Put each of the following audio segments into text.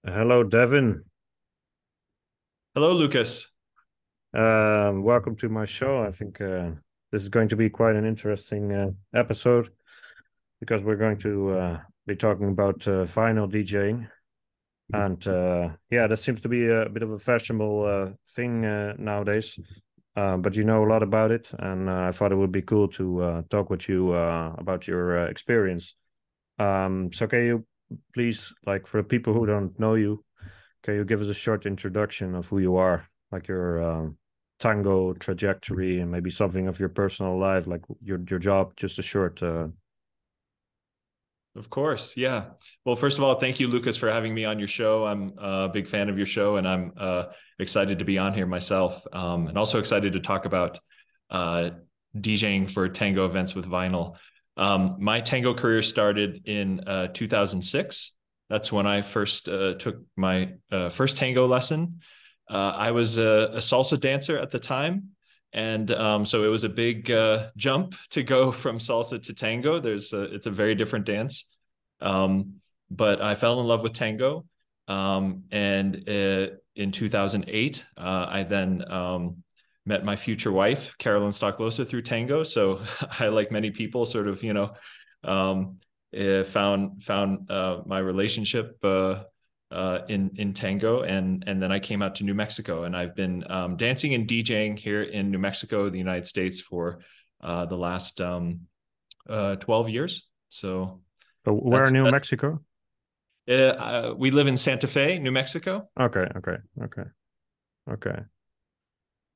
Hello, Devin. Hello, Lucas. Welcome to my show. I think this is going to be quite an interesting episode because we're going to be talking about vinyl DJing. And yeah, that seems to be a bit of a fashionable thing nowadays. But you know a lot about it, and I thought it would be cool to talk with you about your experience. So, can you please, like, for the people who don't know you, can you give us a short introduction of who you are, like your tango trajectory, and maybe something of your personal life, like your job? Just a short. Of course. Yeah. Well, first of all, thank you, Lucas, for having me on your show. I'm a big fan of your show, and I'm excited to be on here myself, and also excited to talk about uh, DJing for tango events with vinyl. My tango career started in 2006. That's when I first took my first tango lesson. I was a salsa dancer at the time. And so it was a big jump to go from salsa to tango. It's a very different dance. Um, but I fell in love with tango. And in 2008, I then met my future wife, Carolyn Stocklosa, through tango. So I, like many people, sort of, um, found my relationship in tango, and then I came out to New Mexico, and I've been dancing and DJing here in New Mexico, the United States, for the last 12 years. So Where in that's New that. Mexico? We live in Santa Fe, New Mexico. Okay, okay,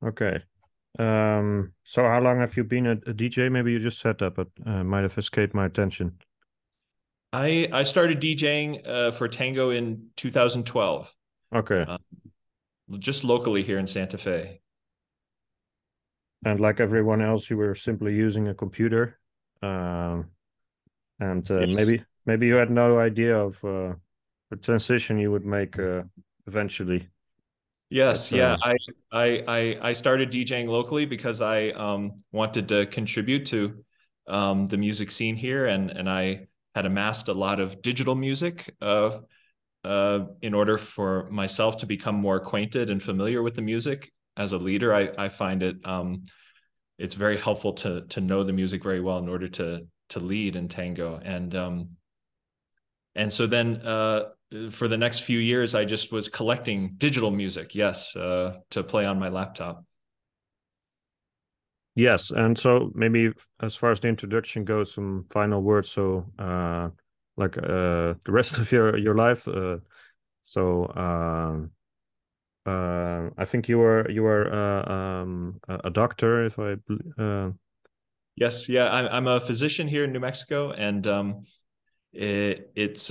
okay. So how long have you been a DJ? Maybe you just said that, but might have escaped my attention. I started DJing for tango in 2012, Okay, uh, just locally here in Santa Fe. and like everyone else, you were simply using a computer, um, and Yes. maybe you had no idea of the transition you would make eventually. But Yes, yeah. I started DJing locally because I wanted to contribute to the music scene here, and I had amassed a lot of digital music in order for myself to become more acquainted and familiar with the music. As a leader, I find it's very helpful to know the music very well in order to lead in tango. And so then for the next few years, I just was collecting digital music, yes, to play on my laptop. yes, and so maybe as far as the introduction goes, some final words. So, like the rest of your life. So, I think you were a doctor, if I Yes, yeah, I'm a physician here in New Mexico, and it's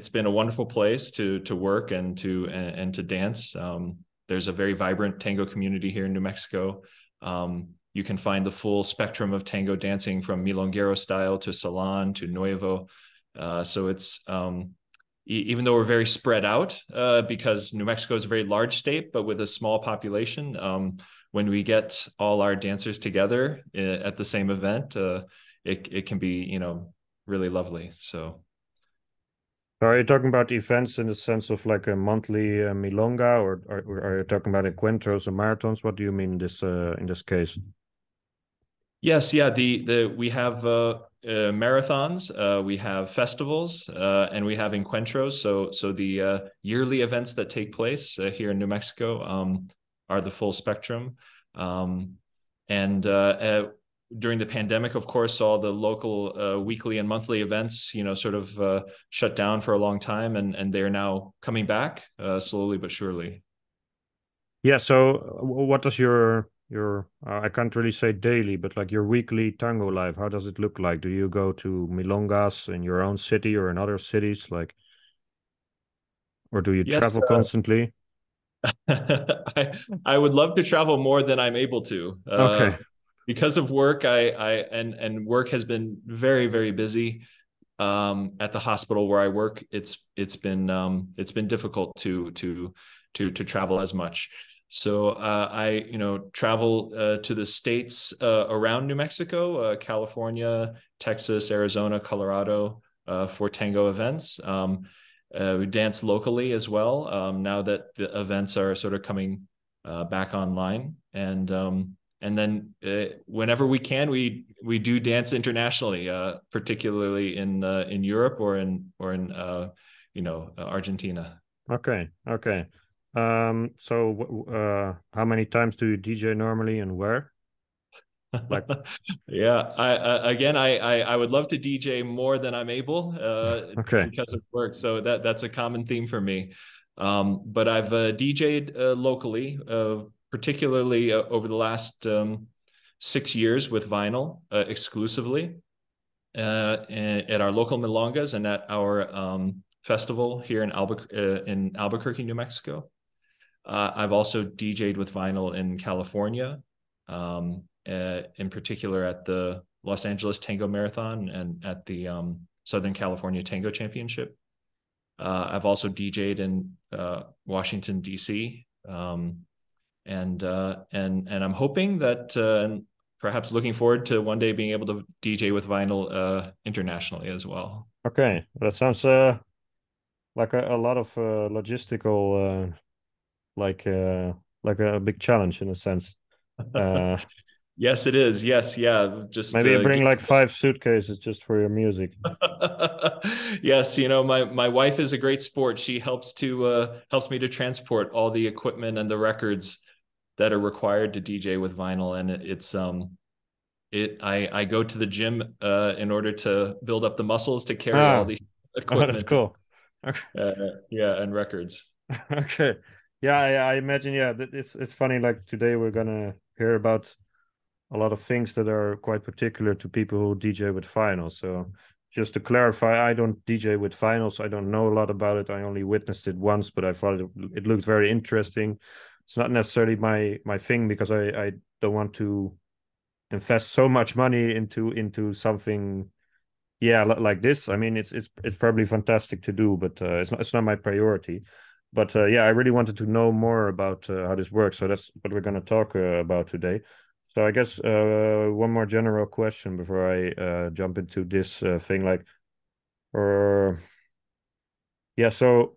been a wonderful place to work and to dance. There's a very vibrant tango community here in New Mexico. You can find the full spectrum of tango dancing from milonguero style to salon to nuevo. So it's even though we're very spread out because New Mexico is a very large state, but with a small population. When we get all our dancers together at the same event, it can be really lovely. So are you talking about events in the sense of like a monthly milonga, or are you talking about encuentros or marathons? What do you mean in this case? yes, yeah, the we have marathons, we have festivals, and we have encuentros. So the yearly events that take place here in New Mexico are the full spectrum. Um, and during the pandemic, of course, all the local weekly and monthly events, sort of shut down for a long time, and they're now coming back slowly but surely. Yeah. So, what does your I can't really say daily, but like your weekly tango life, how does it look like? Do you go to milongas in your own city or in other cities, like, or do you Yes, travel constantly? I would love to travel more than I'm able to. Okay. Because of work, and work has been very, very busy. At the hospital where I work, it's been difficult to travel as much. So I travel to the states around New Mexico, California, Texas, Arizona, Colorado for tango events. we dance locally as well, now that the events are sort of coming back online. And then whenever we can, we do dance internationally, particularly in Europe or in Argentina. Okay, okay. So how many times do you DJ normally and where? Like, Yeah, I would love to DJ more than I'm able okay, because of work. So that's a common theme for me. But I've DJ'd locally, particularly over the last 6 years with vinyl exclusively at our local milongas and at our festival here in Albuquerque, New Mexico. I've also DJ'd with vinyl in California, in particular at the Los Angeles Tango Marathon and at the Southern California Tango Championship. I've also DJ'd in Washington, D.C. And I'm hoping that and perhaps looking forward to one day being able to DJ with vinyl internationally as well. okay. That sounds like a lot of logistical, like a big challenge in a sense. Uh, Yes, it is. Yes, yeah. Just maybe you bring like 5 suitcases just for your music. yes, my wife is a great sport. She helps me to transport all the equipment and the records that are required to DJ with vinyl, and I go to the gym in order to build up the muscles to carry all Ah, the oh, that's equipment. cool. Okay. Yeah, and records. Okay. Yeah, I imagine. Yeah, it's funny. Like today, we're gonna hear about a lot of things that are quite particular to people who DJ with vinyl. So just to clarify, I don't DJ with vinyls. I don't know a lot about it. I only witnessed it once, but I thought it looked very interesting. It's not necessarily my thing because I don't want to invest so much money into something, yeah, like this. I mean, it's probably fantastic to do, but it's not my priority. But yeah, I really wanted to know more about how this works. So that's what we're going to talk about today. So I guess one more general question before I jump into this thing, like, or yeah, so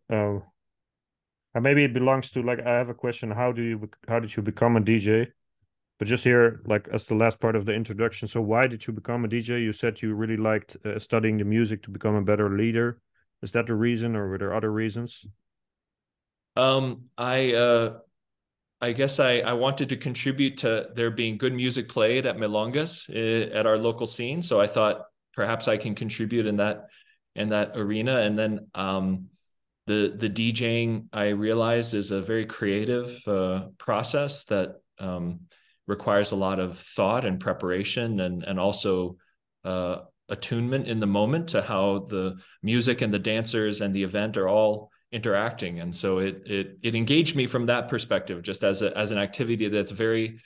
maybe it belongs to, like, I have a question. How did you become a DJ? But just here, like, as the last part of the introduction, so why did you become a DJ? You said you really liked studying the music to become a better leader. Is that the reason, or were there other reasons? Um, I I guess I wanted to contribute to there being good music played at milongas at our local scene. So I thought perhaps I can contribute in that arena. And then the DJing, I realized, is a very creative process that requires a lot of thought and preparation, and also attunement in the moment to how the music and the dancers and the event are all interacting. And so it engaged me from that perspective, just as an activity that's very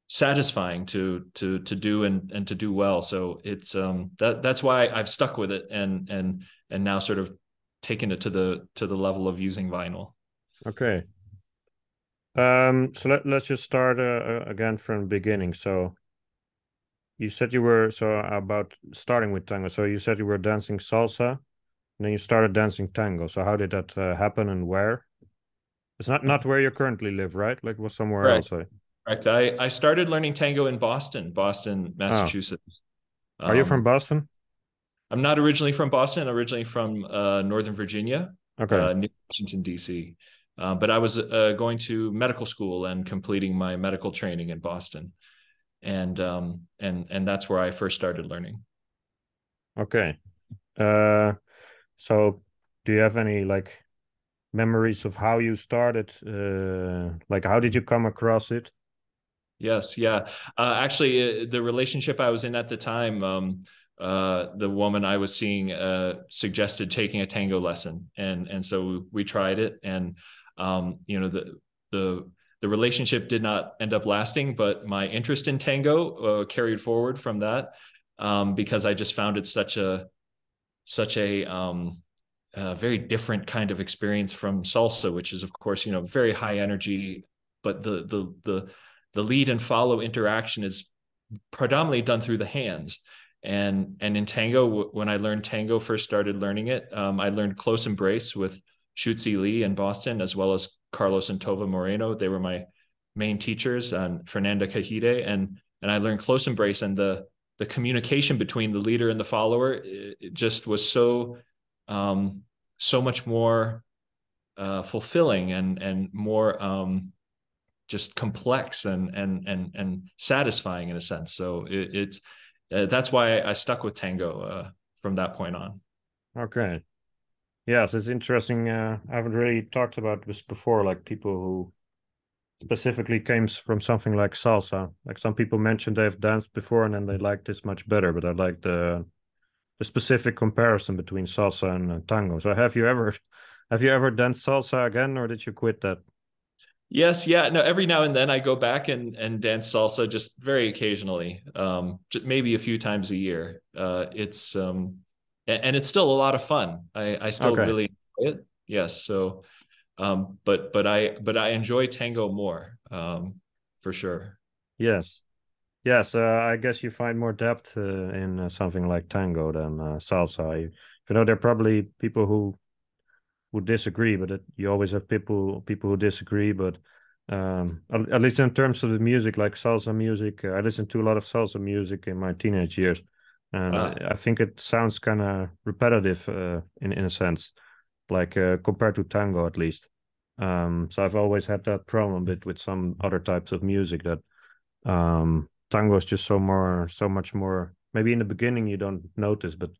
satisfying to do and to do well. So it's that's why I've stuck with it, and now sort of taken it to the level of using vinyl. Okay. So let's just start again from the beginning. So you said you were so about starting with tango. So you said you were dancing salsa, and then you started dancing tango. So how did that happen, and where? It's not where you currently live, right? Like, it was somewhere Right. else. Right? Correct. I started learning tango in Boston, Oh, Massachusetts. are you from Um, Boston? I'm not originally from Boston. I'm originally from Northern Virginia, Okay. near Washington, D.C. But I was going to medical school and completing my medical training in Boston, and that's where I first started learning. Okay. Uh, so do you have any, like, memories of how you started? Like, how did you come across it? Yes, yeah. Actually, the relationship I was in at the time, the woman I was seeing suggested taking a tango lesson, and so we tried it, and the the relationship did not end up lasting, but my interest in tango carried forward from that, because I just found it such a very different kind of experience from salsa, which is, of course, very high energy, but the lead and follow interaction is predominantly done through the hands. And in tango, when I learned tango, first started learning it, I learned close embrace with Shutzi Lee in Boston, as well as Carlos and Tova Moreno. They were my main teachers, and Fernanda Cajide, and I learned close embrace, and the communication between the leader and the follower, it just was so much more fulfilling and more just complex and satisfying in a sense. So that's why I stuck with tango from that point on. Okay. Yes, it's interesting. I haven't really talked about this before, like people who specifically came from something like salsa. Like some people mentioned they've danced before and then they like this much better, but I like the specific comparison between salsa and tango. So have you ever danced salsa again, or did you quit that? Yes, yeah, no. Every now and then I go back and dance salsa, just very occasionally, maybe a few times a year. And it's still a lot of fun. I still Okay. really enjoy it. Yes, so but I enjoy tango more, for sure. Yes. Yes, I guess you find more depth in something like tango than salsa. You know, there are probably people who disagree, but you always have people who disagree. But at least in terms of the music, like salsa music, I listened to a lot of salsa music in my teenage years, and Ah, I think it sounds kind of repetitive in a sense, like compared to tango at least. So I've always had that problem with some other types of music that tango is just so much more. Maybe in the beginning you don't notice, but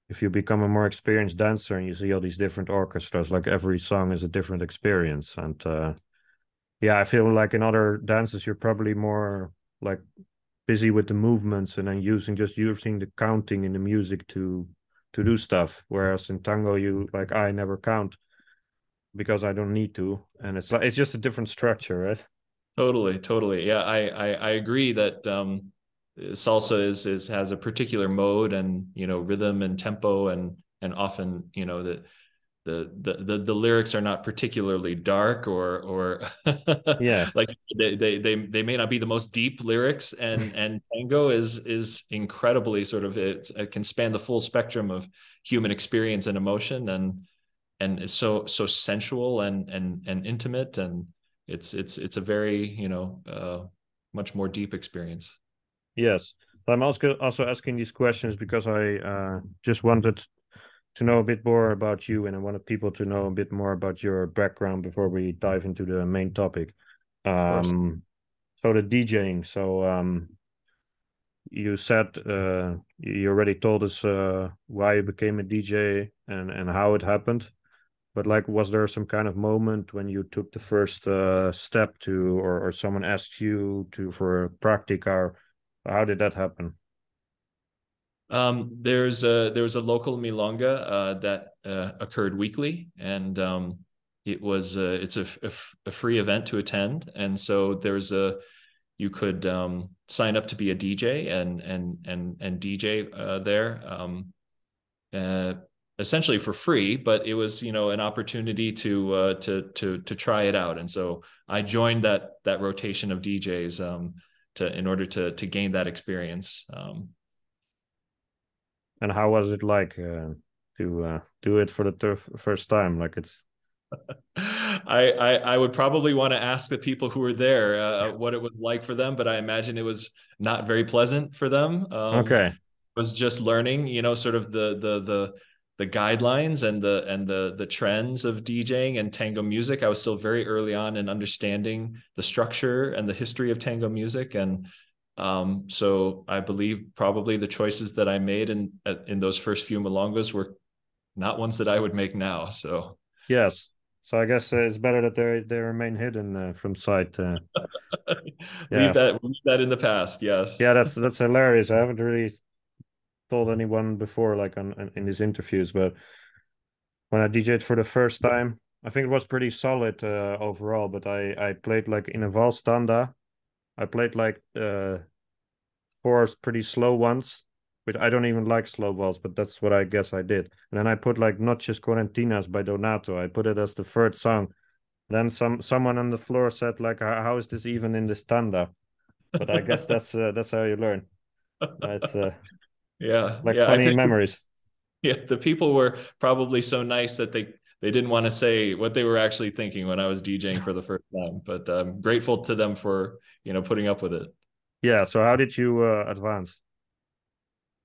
if you become a more experienced dancer and you see all these different orchestras, like every song is a different experience. And yeah, I feel like in other dances you're probably more like busy with the movements and then using the counting in the music to do stuff. Whereas in tango, you like I never count because I don't need to, and it's just a different structure, right? totally, totally. Yeah, I agree that salsa is has a particular mode and rhythm and tempo, and often the lyrics are not particularly dark, or Yeah. like they may not be the most deep lyrics, and tango is incredibly sort of, it can span the full spectrum of human experience and emotion, and it's so sensual and intimate, and it's a very much more deep experience. Yes. But I'm also asking these questions because I just wanted to know a bit more about you, and I wanted people to know a bit more about your background before we dive into the main topic. Of course. So the DJing. So you said you already told us why you became a DJ and how it happened. But like, was there some kind of moment when you took the first step to, or someone asked you to for a practica, or how did that happen? There was a local milonga that occurred weekly, and it's a free event to attend, and so you could sign up to be a DJ and DJ there, uh, essentially for free, but it was an opportunity to try it out, and so I joined that rotation of DJs, in order to gain that experience. And how was it like to do it for the first time? Like it's I would probably want to ask the people who were there what it was like for them, but I imagine it was not very pleasant for them. okay. Was just learning, sort of the guidelines and the trends of DJing and tango music. I was still very early on in understanding the structure and the history of tango music, and so I believe probably the choices that I made in those first few milongas were not ones that I would make now. So Yes. So I guess it's better that they remain hidden from sight. leave Yes. that in the past. Yes. Yeah, that's hilarious. I haven't really told anyone before, like in these interviews, but when I DJed for the first time, I think it was pretty solid overall. But I played like in a Valstanda. I played like four pretty slow ones, which I don't even like slow vals, but that's what I guess I did. And then I put like Noches Quarentinas by Donato. I put it as the third song. Then someone on the floor said like, How is this even in the standa?" But I guess that's how you learn. It's Yeah, Like yeah. I funny think memories. yeah, the people were probably so nice that they didn't want to say what they were actually thinking when I was DJing for the first time. But I'm grateful to them for putting up with it. Yeah. So how did you advance?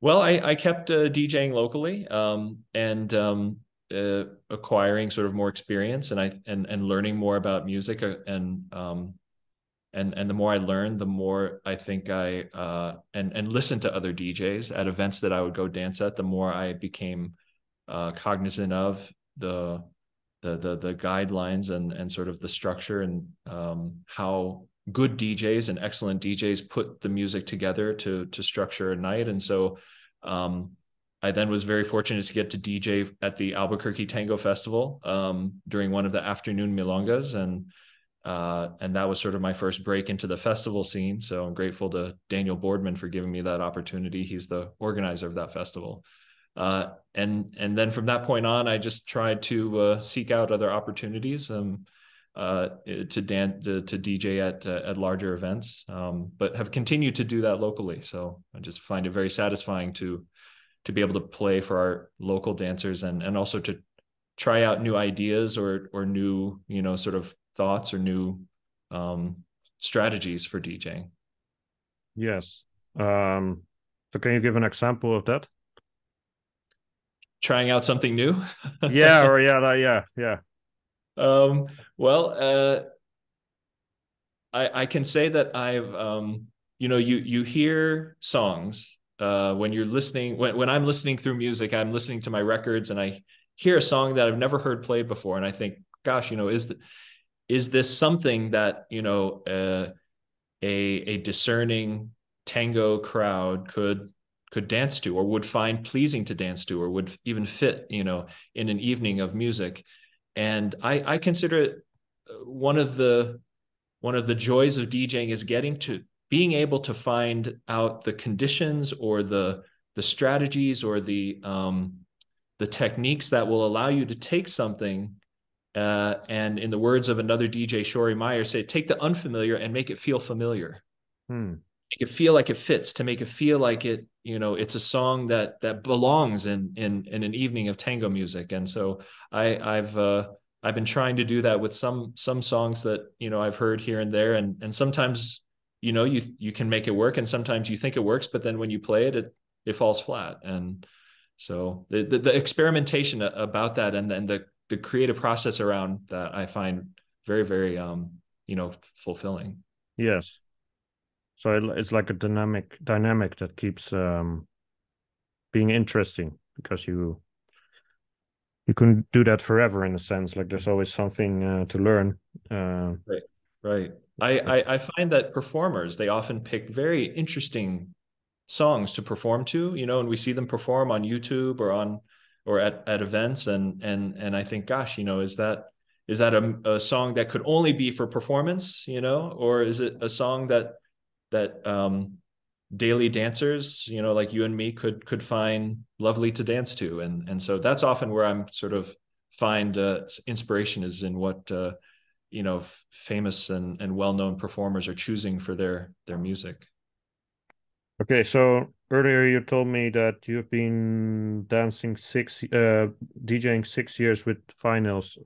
Well, I kept DJing locally and acquiring sort of more experience and learning more about music and the more I learned, the more I think I and listened to other DJs at events that I would go dance at, the more I became cognizant of the guidelines and sort of the structure and how good DJs and excellent DJs put the music together to structure a night. And so I then was very fortunate to get to DJ at the Albuquerque Tango Festival during one of the afternoon milongas, and that was sort of my first break into the festival scene. So I'm grateful to Daniel Boardman for giving me that opportunity. He's the organizer of that festival. And then from that point on, I just tried to seek out other opportunities to DJ at larger events, but have continued to do that locally. So I just find it very satisfying to be able to play for our local dancers and also to try out new ideas or new sort of thoughts or new strategies for DJing. Yes. So can you give an example of that? Trying out something new. Yeah, or yeah. um, well, I can say that I've you hear songs when you're listening when I'm listening through music. I'm listening to my records and I hear a song that I've never heard played before, and I think, gosh, is this something that a discerning tango crowd could dance to, or would find pleasing to dance to, or would even fit in an evening of music. And I consider it one of the joys of DJing is being able to find out the conditions or the strategies or the techniques that will allow you to take something and, in the words of another DJ, Shory Meyer, say, take the unfamiliar and make it feel familiar. Make it feel like it fits, to make it feel like it's a song that belongs in an evening of tango music. And so I've been trying to do that with some songs that I've heard here and there, and sometimes you can make it work, and sometimes you think it works, but then when you play it falls flat. And so the experimentation about that and then the creative process around that I find very, very fulfilling. Yes. So it's like a dynamic that keeps being interesting, because you can do that forever in a sense. Like there's always something to learn. Right. Right. I find that performers, they often pick very interesting songs to perform to, and we see them perform on YouTube or at events, and I think, gosh, is that a song that could only be for performance, or is it a song that daily dancers, like you and me, could find lovely to dance to, and so that's often where I'm sort of find inspiration, is in what famous and well-known performers are choosing for their music. Okay, so earlier you told me that you've been DJing 6 years with vinyls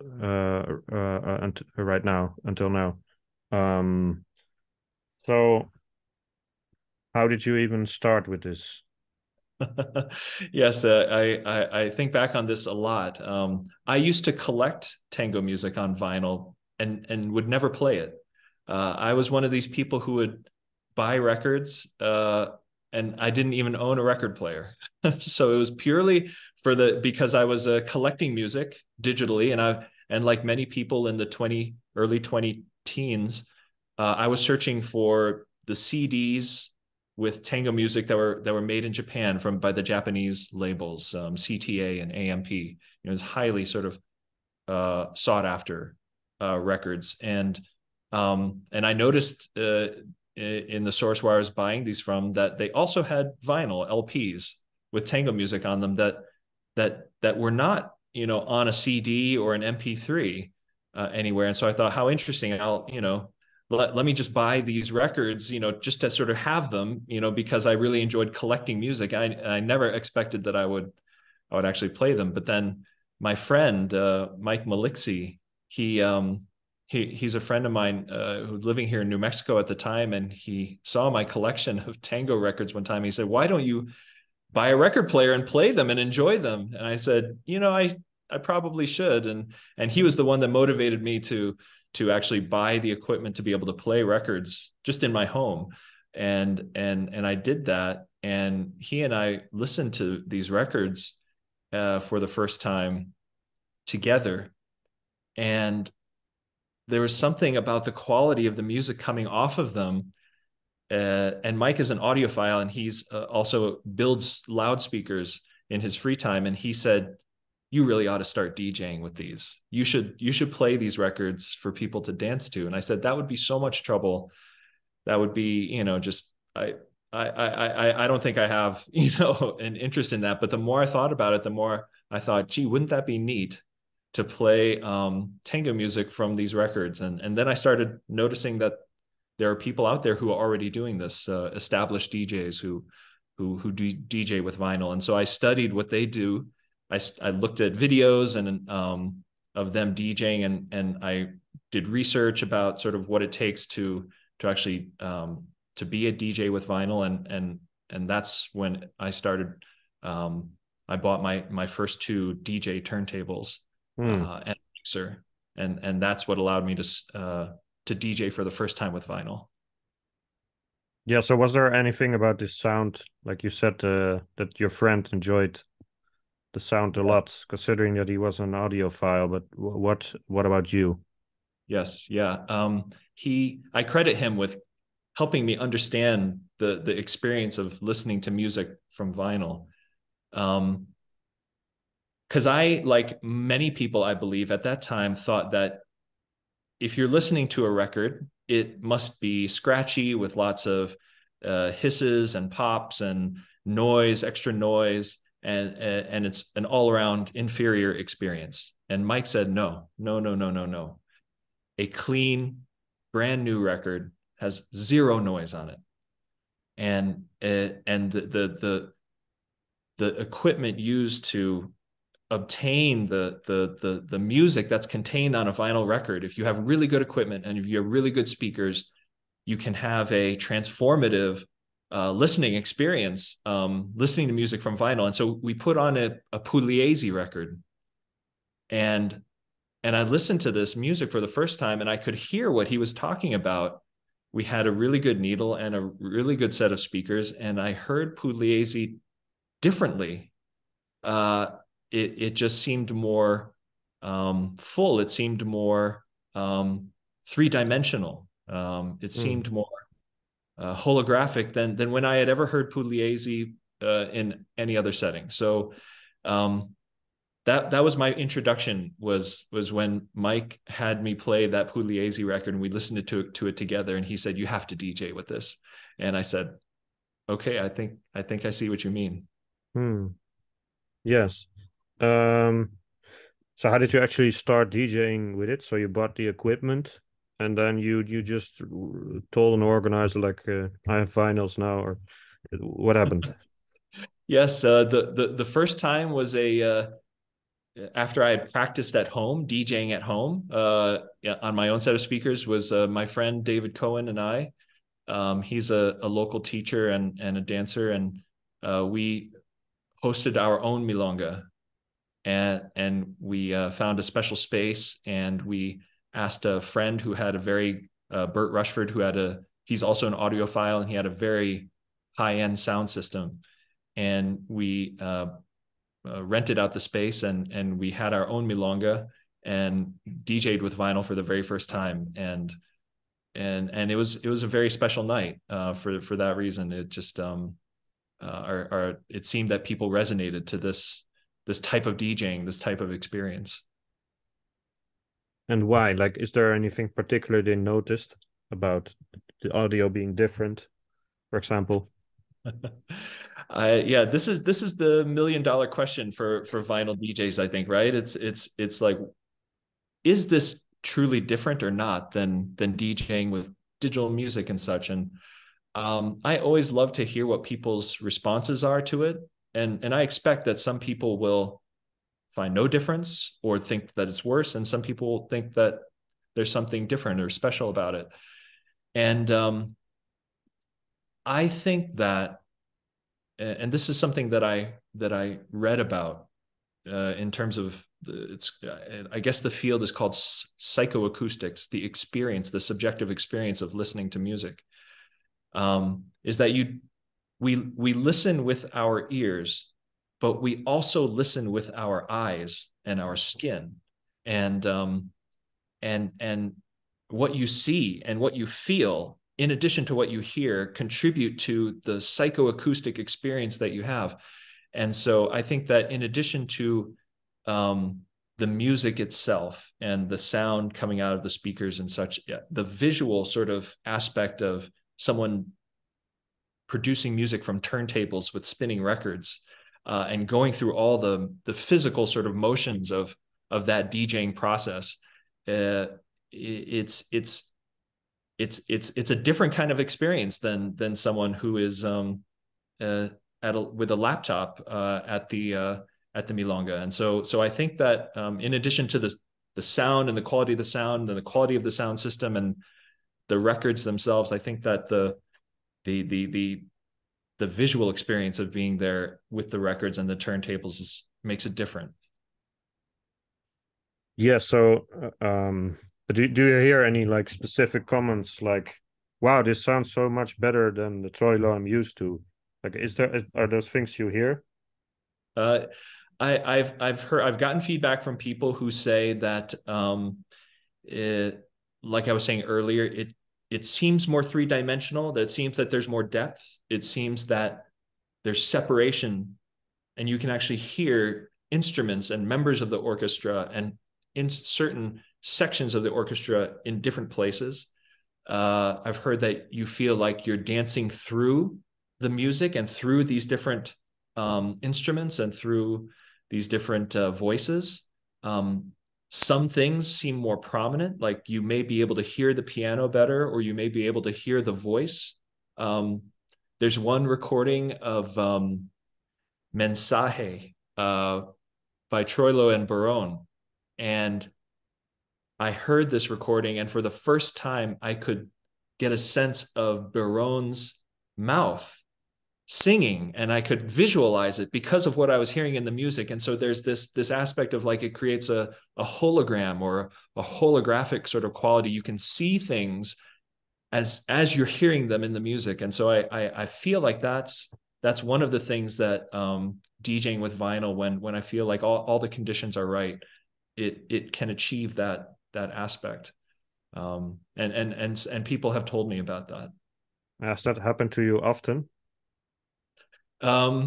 right now until now. Um, so how did you even start with this? Yes, I think back on this a lot. I used to collect tango music on vinyl and would never play it. I was one of these people who would buy records and I didn't even own a record player. So it was purely because I was collecting music digitally, and like many people in the early 20 teens, I was searching for the CDs with tango music that were made in Japan by the Japanese labels, CTA and AMP. It's highly sort of sought after records, and I noticed in the source where I was buying these from that they also had vinyl LPs with tango music on them that were not on a CD or an MP3 anywhere. And so I thought, how interesting! let me just buy these records, just to sort of have them, because I really enjoyed collecting music. I never expected that I would actually play them. But then my friend, Mike Malixi, he's a friend of mine who was living here in New Mexico at the time, and he saw my collection of tango records one time. He said, "Why don't you buy a record player and play them and enjoy them?" And I said, I probably should. And he was the one that motivated me to actually buy the equipment to be able to play records just in my home. And I did that. And he and I listened to these records for the first time together. And there was something about the quality of the music coming off of them. And Mike is an audiophile, and he's also builds loudspeakers in his free time. And he said, "You really ought to start DJing with these. You should play these records for people to dance to." And I said, "That would be so much trouble. That would be, just I don't think I have, an interest in that." But the more I thought about it, the more I thought, gee, wouldn't that be neat to play tango music from these records? And then I started noticing that there are people out there who are already doing this, established DJs who do DJ with vinyl. And so I studied what they do. I looked at videos and of them DJing, and I did research about sort of what it takes to actually to be a DJ with vinyl, and that's when I started. I bought my first two DJ turntables and a mixer, and that's what allowed me to DJ for the first time with vinyl. Yeah. So was there anything about this sound, like you said, that your friend enjoyed the sound a lot, considering that he was an audiophile? But what about you? Yes, yeah. I credit him with helping me understand the experience of listening to music from vinyl. Because I, like many people, I believe at that time, thought that if you're listening to a record, it must be scratchy with lots of hisses and pops and noise, extra noise, and it's an all-around inferior experience. And Mike said, no. A clean, brand new record has zero noise on it, and the equipment used to obtain the music that's contained on a vinyl record. If you have really good equipment and if you have really good speakers, you can have a transformative listening experience, listening to music from vinyl. And so we put on a Pugliese record, and I listened to this music for the first time, and I could hear what he was talking about. We had a really good needle and a really good set of speakers, and I heard Pugliese differently. It just seemed more full. It seemed more three-dimensional. It seemed more holographic than when I had ever heard Pugliese in any other setting. So that was my introduction, was when Mike had me play that Pugliese record, and we listened to it together, and he said, "You have to DJ with this." And I said, "Okay, I think I see what you mean." Yes. So how did you actually start DJing with it? So you bought the equipment, and then you just told an organizer, like, I have vinyls now, or what happened? Yes, the first time was after I had practiced at home, DJing at home, on my own set of speakers, was my friend David Cohen and I. He's a local teacher and a dancer, and we hosted our own milonga, and we found a special space, and we asked a friend who had a very Burt Rushford, he's also an audiophile, and he had a very high-end sound system, and we rented out the space, and we had our own milonga and DJ'd with vinyl for the very first time, and it was a very special night for that reason. It just it seemed that people resonated to this type of DJing, this type of experience. And why? Like, is there anything particular they noticed about the audio being different, for example? Yeah, this is the $1 million question for vinyl DJs, I think, right? It's like, is this truly different or not than DJing digital music and such. And I always love to hear what people's responses are to it. And I expect that some people will find no difference or think that it's worse. And some people think that there's something different or special about it. And I think that, and this is something that I read about in terms of I guess the field is called psychoacoustics, the experience, the subjective experience of listening to music, is that we listen with our ears, but we also listen with our eyes and our skin, and what you see and what you feel, in addition to what you hear, contribute to the psychoacoustic experience that you have. And so I think that in addition to the music itself and the sound coming out of the speakers and such, the visual sort of aspect of someone producing music from turntables with spinning records, and going through all the physical sort of motions of that DJing process, it's a different kind of experience than someone who is with a laptop at the milonga. And so I think that in addition to the sound and the quality of the sound and the quality of the sound system and the records themselves, I think that the visual experience of being there with the records and the turntables makes it different. Yeah. So, but do you hear any like specific comments like, "Wow, this sounds so much better than the Troilo I'm used to"? Like, are those things you hear? I've gotten feedback from people who say that, like I was saying earlier, it seems more three-dimensional. That it seems that there's more depth. It seems that there's separation, and you can actually hear instruments and members of the orchestra and in certain sections of the orchestra in different places. I've heard that you feel like you're dancing through the music and through these different instruments and through these different voices. Some things seem more prominent, like you may be able to hear the piano better, or you may be able to hear the voice. There's one recording of Mensaje by Troilo and Barone, and I heard this recording, and for the first time, I could get a sense of Barone's mouth singing, and I could visualize it because of what I was hearing in the music. And so there's this aspect of like it creates a hologram or a holographic sort of quality. You can see things as you're hearing them in the music. And so I feel like that's one of the things that DJing with vinyl, when I feel like all the conditions are right, it can achieve that aspect. And people have told me about that. Has that happened to you often? I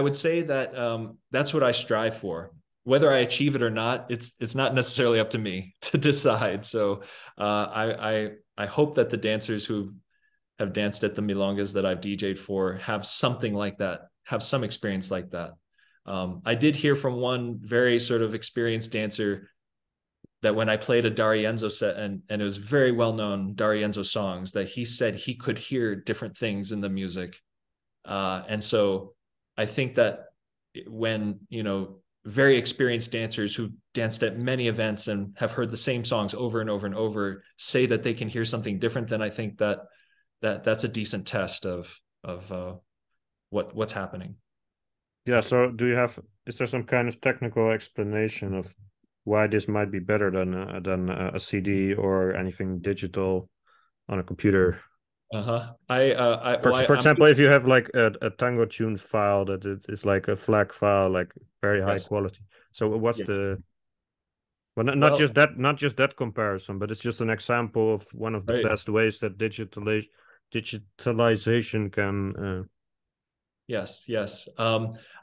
would say that that's what I strive for. Whether I achieve it or not, it's not necessarily up to me to decide. So I hope that the dancers who have danced at the milongas that I've DJ'd for have something like that, have some experience like that. I did hear from one very sort of experienced dancer that when I played a D'Arienzo set, and it was very well-known D'Arienzo songs, that he said he could hear different things in the music. And so I think that when, very experienced dancers who danced at many events and have heard the same songs over and over and over say that they can hear something different, then I think that's a decent test of what's happening. Yeah. So is there some kind of technical explanation of why this might be better than a CD or anything digital on a computer? For example, if you have like a tango tune file that it is like a FLAC file, like very high quality. So what's not just that comparison, but it's just an example of one of the best ways that digitalization can. Yes.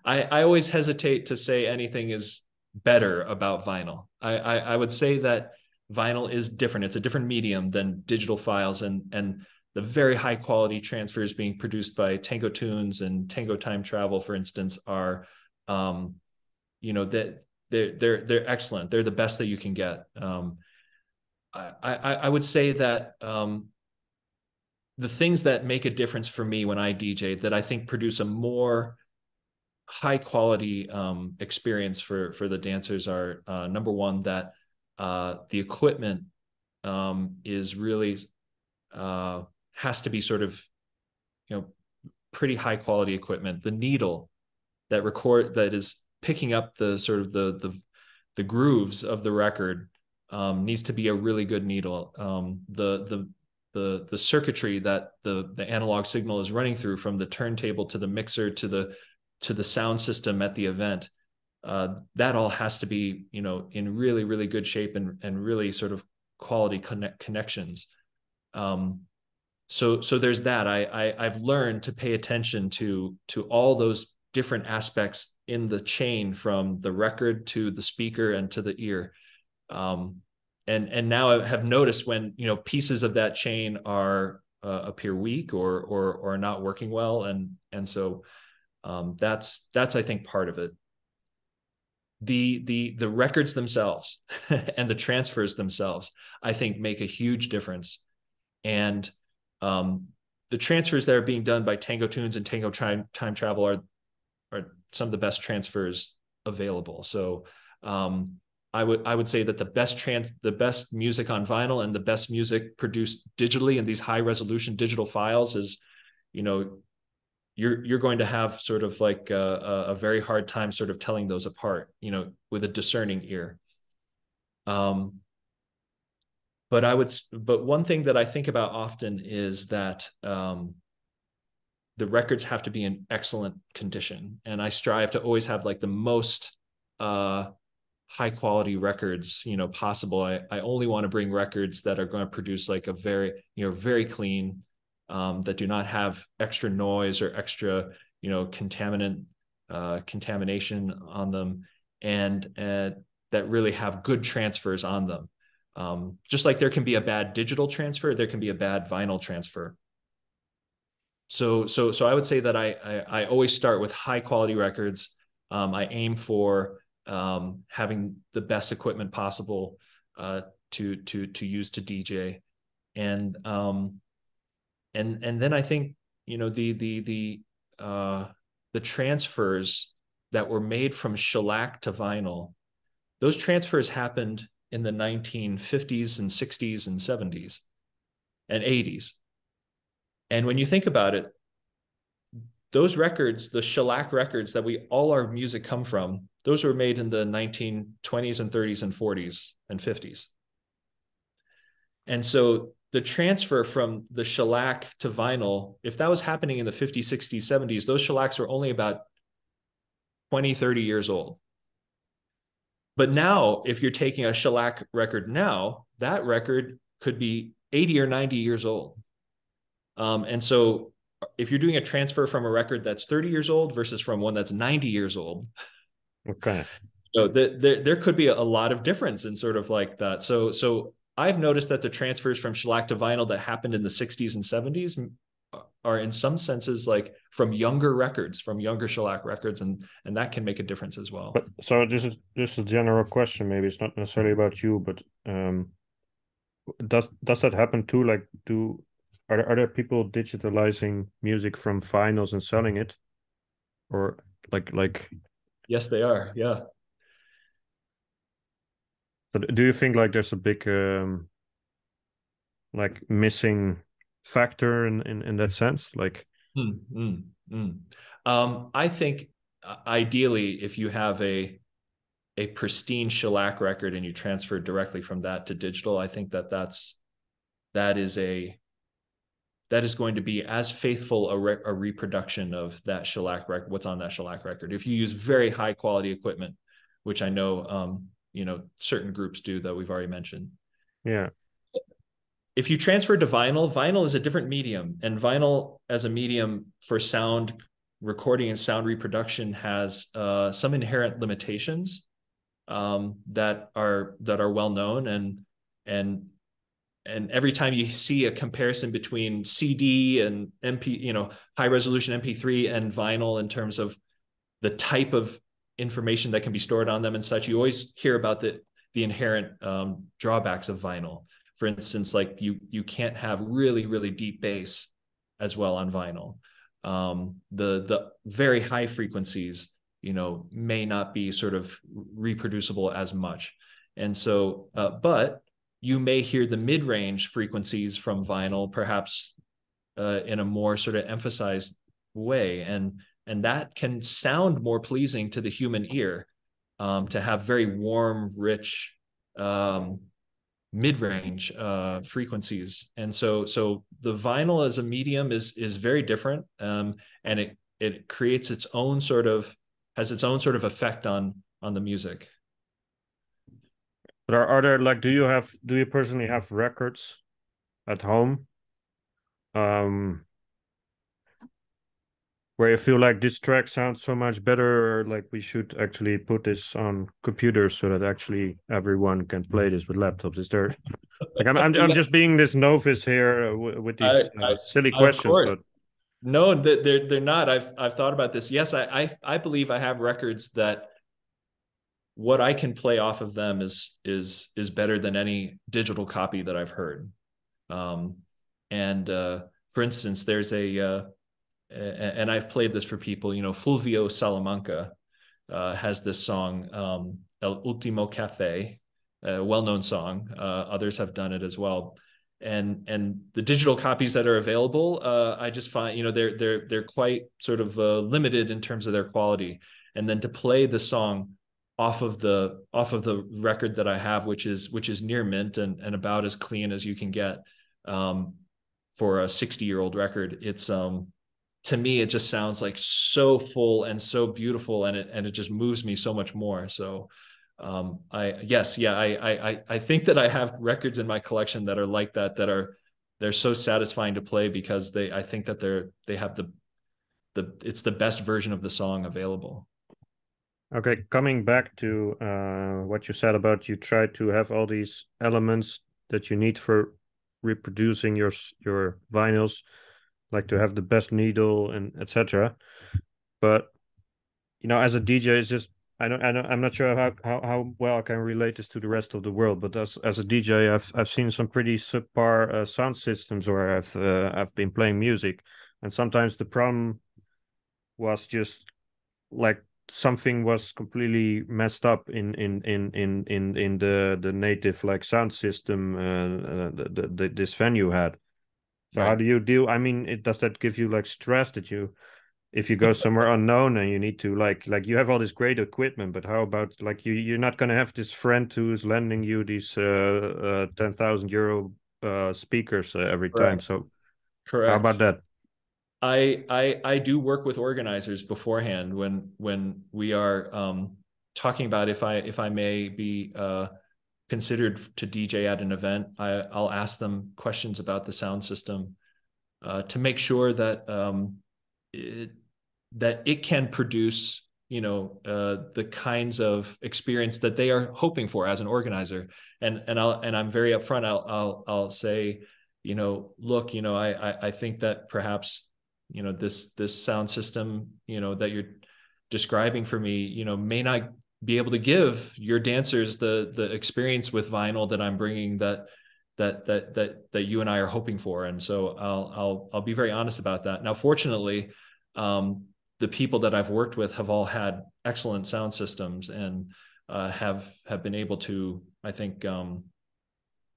I always hesitate to say anything is better about vinyl. I would say that vinyl is different. It's a different medium than digital files, and the very high quality transfers being produced by Tango Tunes and Tango Time Travel, for instance, are that they're excellent. They're the best that you can get. I would say that the things that make a difference for me when I DJ that I think produce a more high quality experience for the dancers are number one, that the equipment is really has to be sort of, you know, pretty high quality equipment. The needle that is picking up the sort of the grooves of the record needs to be a really good needle. The circuitry that the analog signal is running through, from the turntable to the mixer to the sound system at the event, that all has to be, you know, in really, really good shape and really sort of quality connections. So there's that. I've learned to pay attention to all those different aspects in the chain, from the record to the speaker and to the ear. And now I have noticed when, you know, pieces of that chain are appear weak or not working well, and so that's I think part of it. The records themselves and the transfers themselves, I think, make a huge difference. And the transfers that are being done by Tango Tunes and Tango Time Travel are some of the best transfers available. So I would say that the best music on vinyl and the best music produced digitally in these high resolution digital files is, you know, you're going to have sort of like a very hard time sort of telling those apart, you know, with a discerning ear. But one thing that I think about often is that the records have to be in excellent condition, and I strive to always have like the most high quality records, you know, possible. I only want to bring records that are going to produce like a very, you know, very clean, that do not have extra noise or extra, you know, contamination on them, and that really have good transfers on them. Just like there can be a bad digital transfer, there can be a bad vinyl transfer. So I would say that I always start with high quality records. I aim for having the best equipment possible to use to DJ, and then I think, you know, the transfers that were made from shellac to vinyl, those transfers happened in the 1950s and 60s and 70s and 80s. And when you think about it, those records, the shellac records that all our music come from, those were made in the 1920s and 30s and 40s and 50s. And so the transfer from the shellac to vinyl, if that was happening in the 50s, 60s, 70s, those shellacs were only about 20, 30 years old. But now, if you're taking a shellac record now, that record could be 80 or 90 years old. And so if you're doing a transfer from a record that's 30 years old versus from one that's 90 years old, okay, so there could be a lot of difference in sort of like that. So I've noticed that the transfers from shellac to vinyl that happened in the 60s and 70s are in some senses like from younger records, from younger shellac records, and that can make a difference as well. But so this is a general question. Maybe it's not necessarily about you, but does that happen too? Like, are there people digitalizing music from vinyls and selling it, or like? Yes, they are. Yeah. But do you think like there's a big like missing factor in that sense? Like, I think ideally, if you have a pristine shellac record and you transfer directly from that to digital, I think that is going to be as faithful a reproduction of that shellac record, what's on that shellac record. If you use very high quality equipment, which I know, you know, certain groups do that we've already mentioned. Yeah. If you transfer to vinyl is a different medium, and vinyl as a medium for sound recording and sound reproduction has some inherent limitations that are well known, and every time you see a comparison between CD and MP, you know, high resolution MP3 and vinyl in terms of the type of information that can be stored on them and such, you always hear about the inherent drawbacks of vinyl. For instance, like you can't have really, really deep bass as well on vinyl. The very high frequencies, may not be sort of reproducible as much. And so, but you may hear the mid-range frequencies from vinyl, perhaps in a more sort of emphasized way, and that can sound more pleasing to the human ear, to have very warm, rich mid-range frequencies. And so the vinyl as a medium is very different, and it creates its own sort of has its own sort of effect on the music. But are there like do you personally have records at home where you feel like this track sounds so much better, or like we should actually put this on computers so that actually everyone can play this with laptops? Is there like I'm just being this novice here with these silly Of questions, course. but No, they're not. I've thought about this. Yes, I believe I have records that what I can play off of them is better than any digital copy that I've heard. And for instance, there's and I've played this for people. Fulvio Salamanca has this song, El Ultimo Cafe, a well-known song. Others have done it as well. And the digital copies that are available, I just find they're quite sort of limited in terms of their quality. And then to play the song off of the record that I have, which is near mint and about as clean as you can get for a 60-year-old record, it's to me it just sounds like so full and so beautiful, and it just moves me so much more. So I think that I have records in my collection that are like that they're so satisfying to play because I think that they have it's the best version of the song available. okay, coming back to what you said about you try to have all these elements that you need for reproducing your vinyls, like to have the best needle and etc. But as a DJ, it's just I'm not sure how well I can relate this to the rest of the world. But as a DJ, I've seen some pretty subpar sound systems where I've been playing music, and sometimes the problem was just like something was completely messed up in the native like sound system this venue had. So how Right. do you deal? I mean, does that give you like stress that if you go somewhere unknown and you need to like you have all this great equipment, but how about like you're not gonna have this friend who's lending you these 10,000 euro speakers every time. Correct. So how about Correct. that? I do work with organizers beforehand when we are talking about if I may be considered to DJ at an event. I'll ask them questions about the sound system to make sure that it can produce the kinds of experience that they are hoping for as an organizer. And I'm very upfront. I'll say, look, I think that perhaps this sound system that you're describing for me may not be able to give your dancers the experience with vinyl that I'm bringing that you and I are hoping for. And so I'll be very honest about that. Now, fortunately, the people that I've worked with have all had excellent sound systems and have been able to, I think,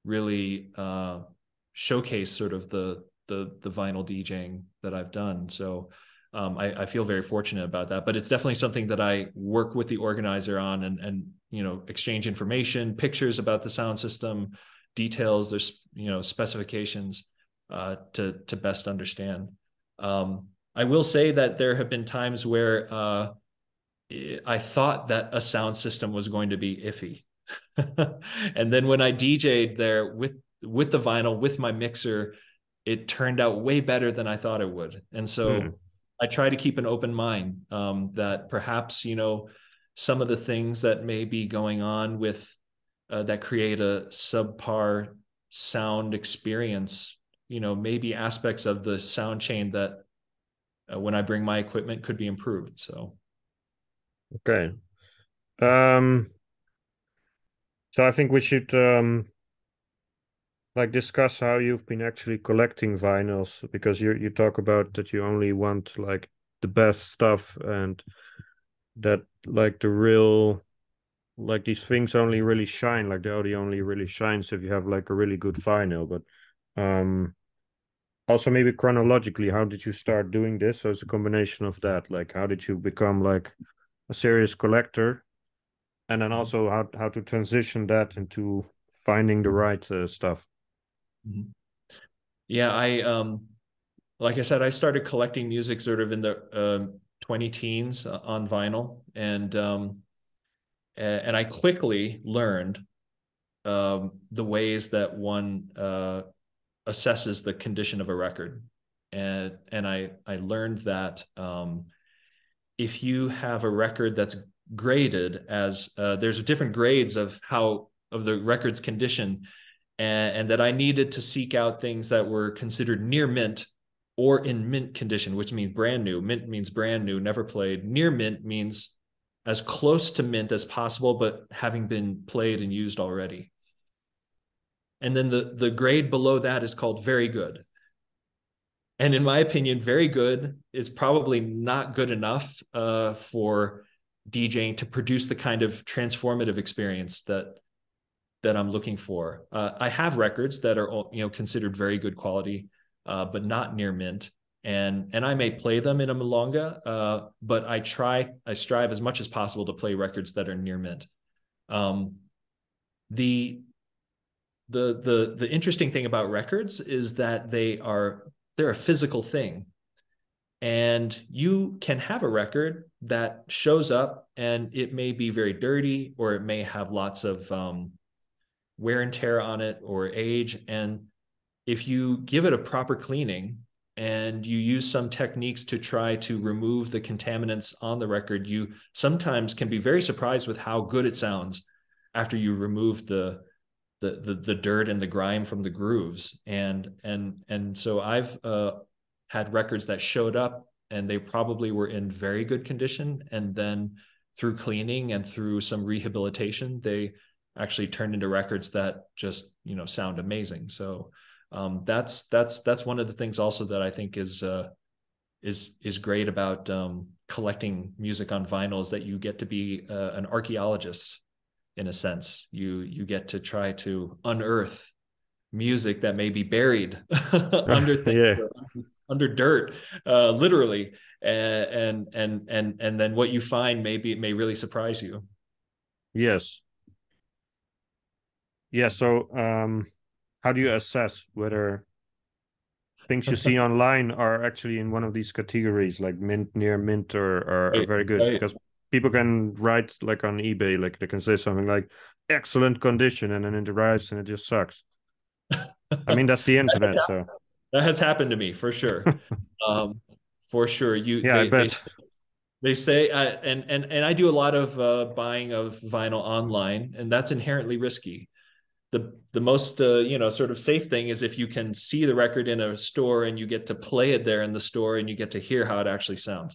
really showcase sort of the vinyl DJing that I've done. So I feel very fortunate about that. But it's definitely something that I work with the organizer on and exchange information, pictures about the sound system, details, there's specifications to best understand. I will say that there have been times where I thought that a sound system was going to be iffy. And then when I DJ'd there with the vinyl, with my mixer, it turned out way better than I thought it would. And so I try to keep an open mind that perhaps, some of the things that may be going on with that create a subpar sound experience, maybe aspects of the sound chain that when I bring my equipment could be improved. So. Okay. So I think we should like discuss how you've been actually collecting vinyls, because you talk about that you only want like the best stuff, and that like the real, like these things only really shine, like the audio only really shines if you have like a really good vinyl. But um also maybe chronologically, how did you start doing this? So it's a combination of that, like how did you become like a serious collector, and then also how to transition that into finding the right stuff. Mhm. Yeah, like I said, I started collecting music sort of in the 20 teens on vinyl, and I quickly learned the ways that one assesses the condition of a record, and I learned that if you have a record that's graded as there's different grades of how of the record's condition, and that I needed to seek out things that were considered near mint or in mint condition, which means brand new. Mint means brand new, never played. Near mint means as close to mint as possible, but having been played and used already. And then the grade below that is called very good. And in my opinion, very good is probably not good enough for DJing to produce the kind of transformative experience that I'm looking for. I have records that are considered very good quality, but not near mint, and I may play them in a milonga, but I strive as much as possible to play records that are near mint. Um, the the interesting thing about records is that they're a physical thing, and you can have a record that shows up and it may be very dirty, or it may have lots of wear and tear on it or age. And if you give it a proper cleaning and you use some techniques to try to remove the contaminants on the record, you sometimes can be very surprised with how good it sounds after you remove the dirt and the grime from the grooves. And so I've had records that showed up and they probably were in very good condition, and then through cleaning and through some rehabilitation, they actually turned into records that just sound amazing. So that's one of the things also that I think is great about collecting music on vinyl, is that you get to be an archaeologist in a sense. You get to try to unearth music that may be buried under things, Yeah. under dirt, literally, and then what you find may really surprise you. Yes. Yeah. So how do you assess whether things you see online are actually in one of these categories, like mint, near mint, or Right, very good? right. Because people can write like on eBay, like they can say something like excellent condition, and then it arrives and it just sucks. I mean, that's the internet, so That has happened to me for sure. Um, for sure. yeah, I bet. They say, and I do a lot of buying of vinyl online, and that's inherently risky. The most sort of safe thing is if you can see the record in a store and you get to play it there in the store and you get to hear how it actually sounds.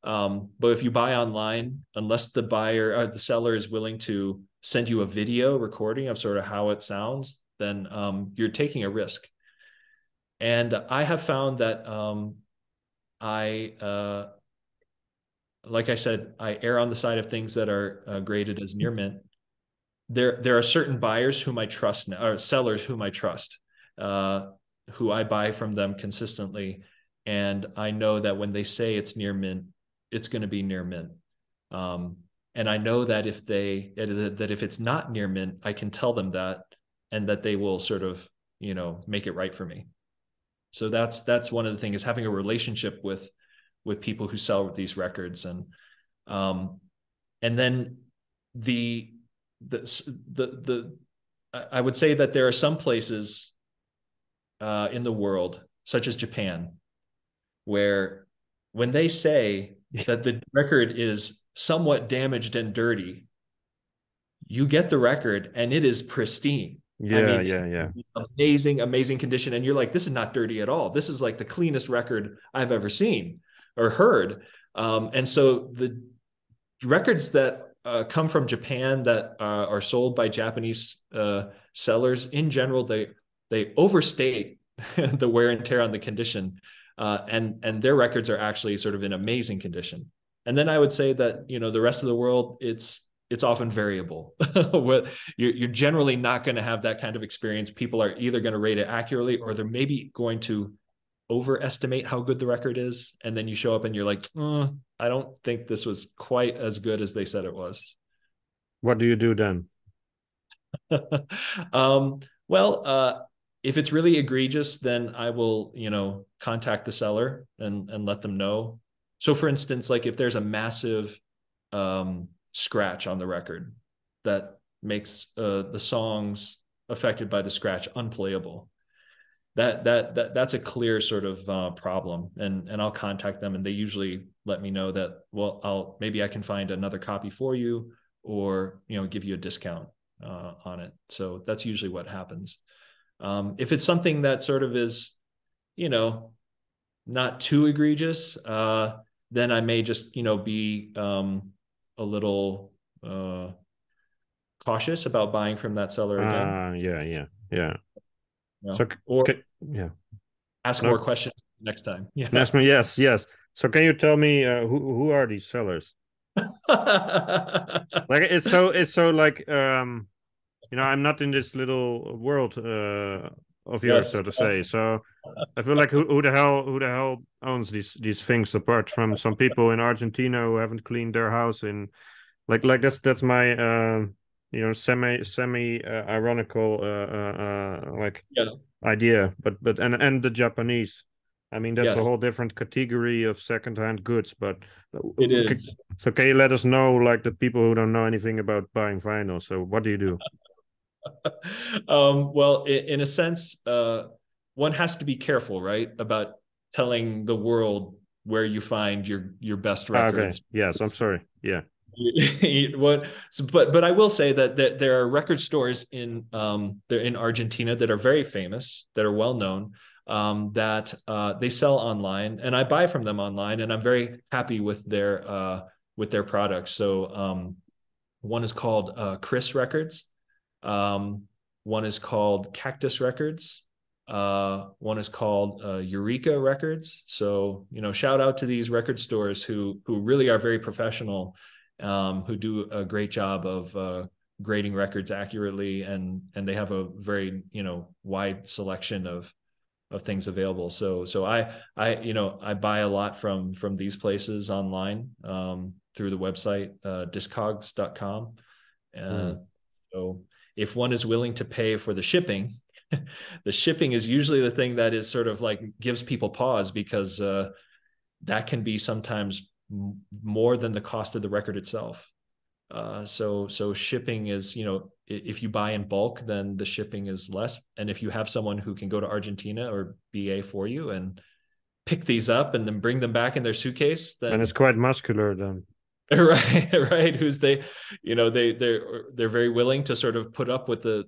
But if you buy online, unless the buyer or the seller is willing to send you a video recording of sort of how it sounds, then you're taking a risk. And I have found that I, like I said, I err on the side of things that are graded as near mint. There are certain buyers whom I trust now, or sellers whom I trust, who I buy from them consistently, and I know that when they say it's near mint, it's going to be near mint. Um, and I know that if it's not near mint, I can tell them that, and that they will sort of make it right for me. So that's one of the things, is having a relationship with people who sell these records, um, and then the I would say that there are some places in the world, such as Japan, where when they say that the record is somewhat damaged and dirty, you get the record and it is pristine. I Yeah, mean, yeah, yeah. amazing, amazing condition. And you're like, this is not dirty at all. This is like the cleanest record I've ever seen or heard. And so the records that come from Japan that are sold by Japanese sellers, in general, they they overstate the wear and tear on the condition, and their records are actually sort of in amazing condition. And then I would say that, you know, the rest of the world, it's often variable. You're generally not going to have that kind of experience. People are either going to rate it accurately, or they're maybe going to overestimate how good the record is. And then you show up and you're like, I don't think this was quite as good as they said it was. What do you do then? Well, if it's really egregious, then I will, you know, contact the seller and let them know. So for instance, like if there's a massive scratch on the record that makes the songs affected by the scratch unplayable, that's a clear sort of problem, and I'll contact them, and they usually let me know that, well, maybe I can find another copy for you, or, you know, give you a discount on it. So that's usually what happens. If it's something that sort of is, you know, not too egregious, then I may just, you know, be a little cautious about buying from that seller again. Yeah. You know? So, Or yeah. ask more questions next time. Yeah. Yes. So can you tell me who are these sellers? Like it's so like you know, I'm not in this little world of yours, Yes. so to say. So I feel like who the hell owns these things apart from some people in Argentina who haven't cleaned their house in like that's my you know, semi ironical like Yeah. idea, but and the Japanese. I mean, that's a Yes, whole different category of secondhand goods. But it is. so can you let us know, like the people who don't know anything about buying vinyl? So what do you do? Well, in a sense, one has to be careful, right, about telling the world where you find your best Okay. records. Yes, I'm sorry. Yeah. What? So, but I will say that there are record stores in they're in Argentina that are very famous, that are well known, that they sell online, and I buy from them online, and I'm very happy with their products. So one is called Chris Records. One is called Cactus Records. One is called Eureka Records. So, you know, shout out to these record stores who really are very professional, who do a great job of grading records accurately, and they have a very, you know, wide selection of things available. So I you know, I buy a lot from these places online, through the website discogs.com. Uh, Mm. so if one is willing to pay for the shipping, the shipping is usually the thing that is sort of like gives people pause, because that can be sometimes more than the cost of the record itself. So shipping is, you know, if you buy in bulk, then the shipping is less. And if you have someone who can go to Argentina or BA for you and pick these up and then bring them back in their suitcase, And it's then quite muscular then. right, who's they, you know, they're very willing to sort of put up with the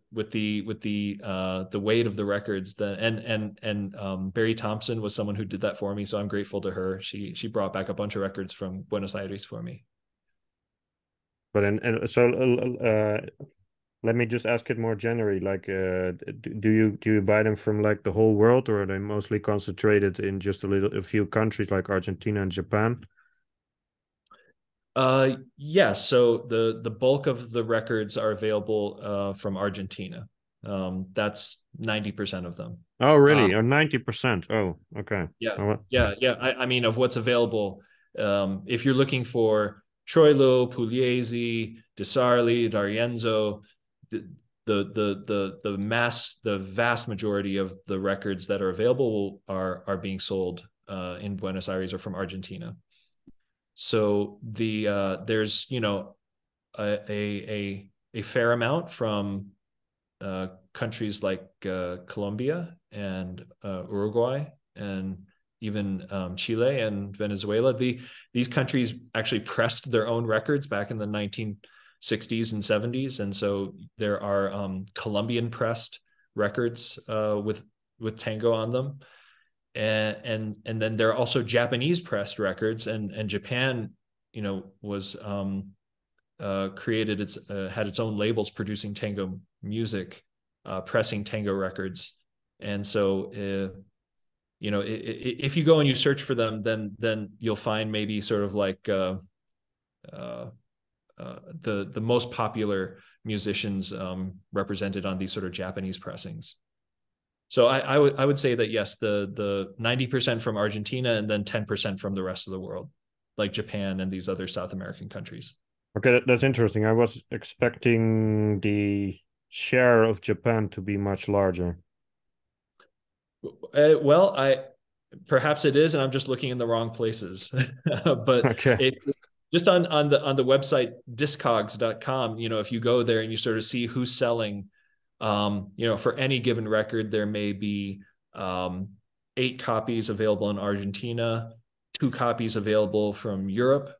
weight of the records. And Barry Thompson was someone who did that for me, so I'm grateful to her. She brought back a bunch of records from Buenos Aires for me. But and so let me just ask it more generally. Like, do you buy them from like the whole world, or are they mostly concentrated in just a few countries like Argentina and Japan? Yeah, so the bulk of the records are available from Argentina. That's 90% of them. Oh, Uh, really? Oh, 90%. Oh, okay. yeah, Oh, yeah. I mean, of what's available, if you're looking for Troilo, Pugliese, DeSarli, D'Arienzo, the, the vast majority of the records that are available are being sold in Buenos Aires or from Argentina. So there's, you know, a fair amount from countries like Colombia and Uruguay, and even Chile and Venezuela. These countries actually pressed their own records back in the 1960s and 70s, and so there are Colombian pressed records with tango on them. And then there are also Japanese pressed records, and Japan, you know, was created its had its own labels producing tango music, pressing tango records And so if you go and you search for them, then you'll find maybe sort of like the most popular musicians represented on these sort of Japanese pressings. So I would say that yes, the 90% from Argentina and then 10% from the rest of the world, like Japan and these other South American countries. Okay, that's interesting. I was expecting the share of Japan to be much larger. Well, perhaps it is, and I'm just looking in the wrong places. But Okay. just on the website discogs.com, if you go there and you sort of see who's selling, for any given record, there may be 8 copies available in Argentina, 2 copies available from Europe,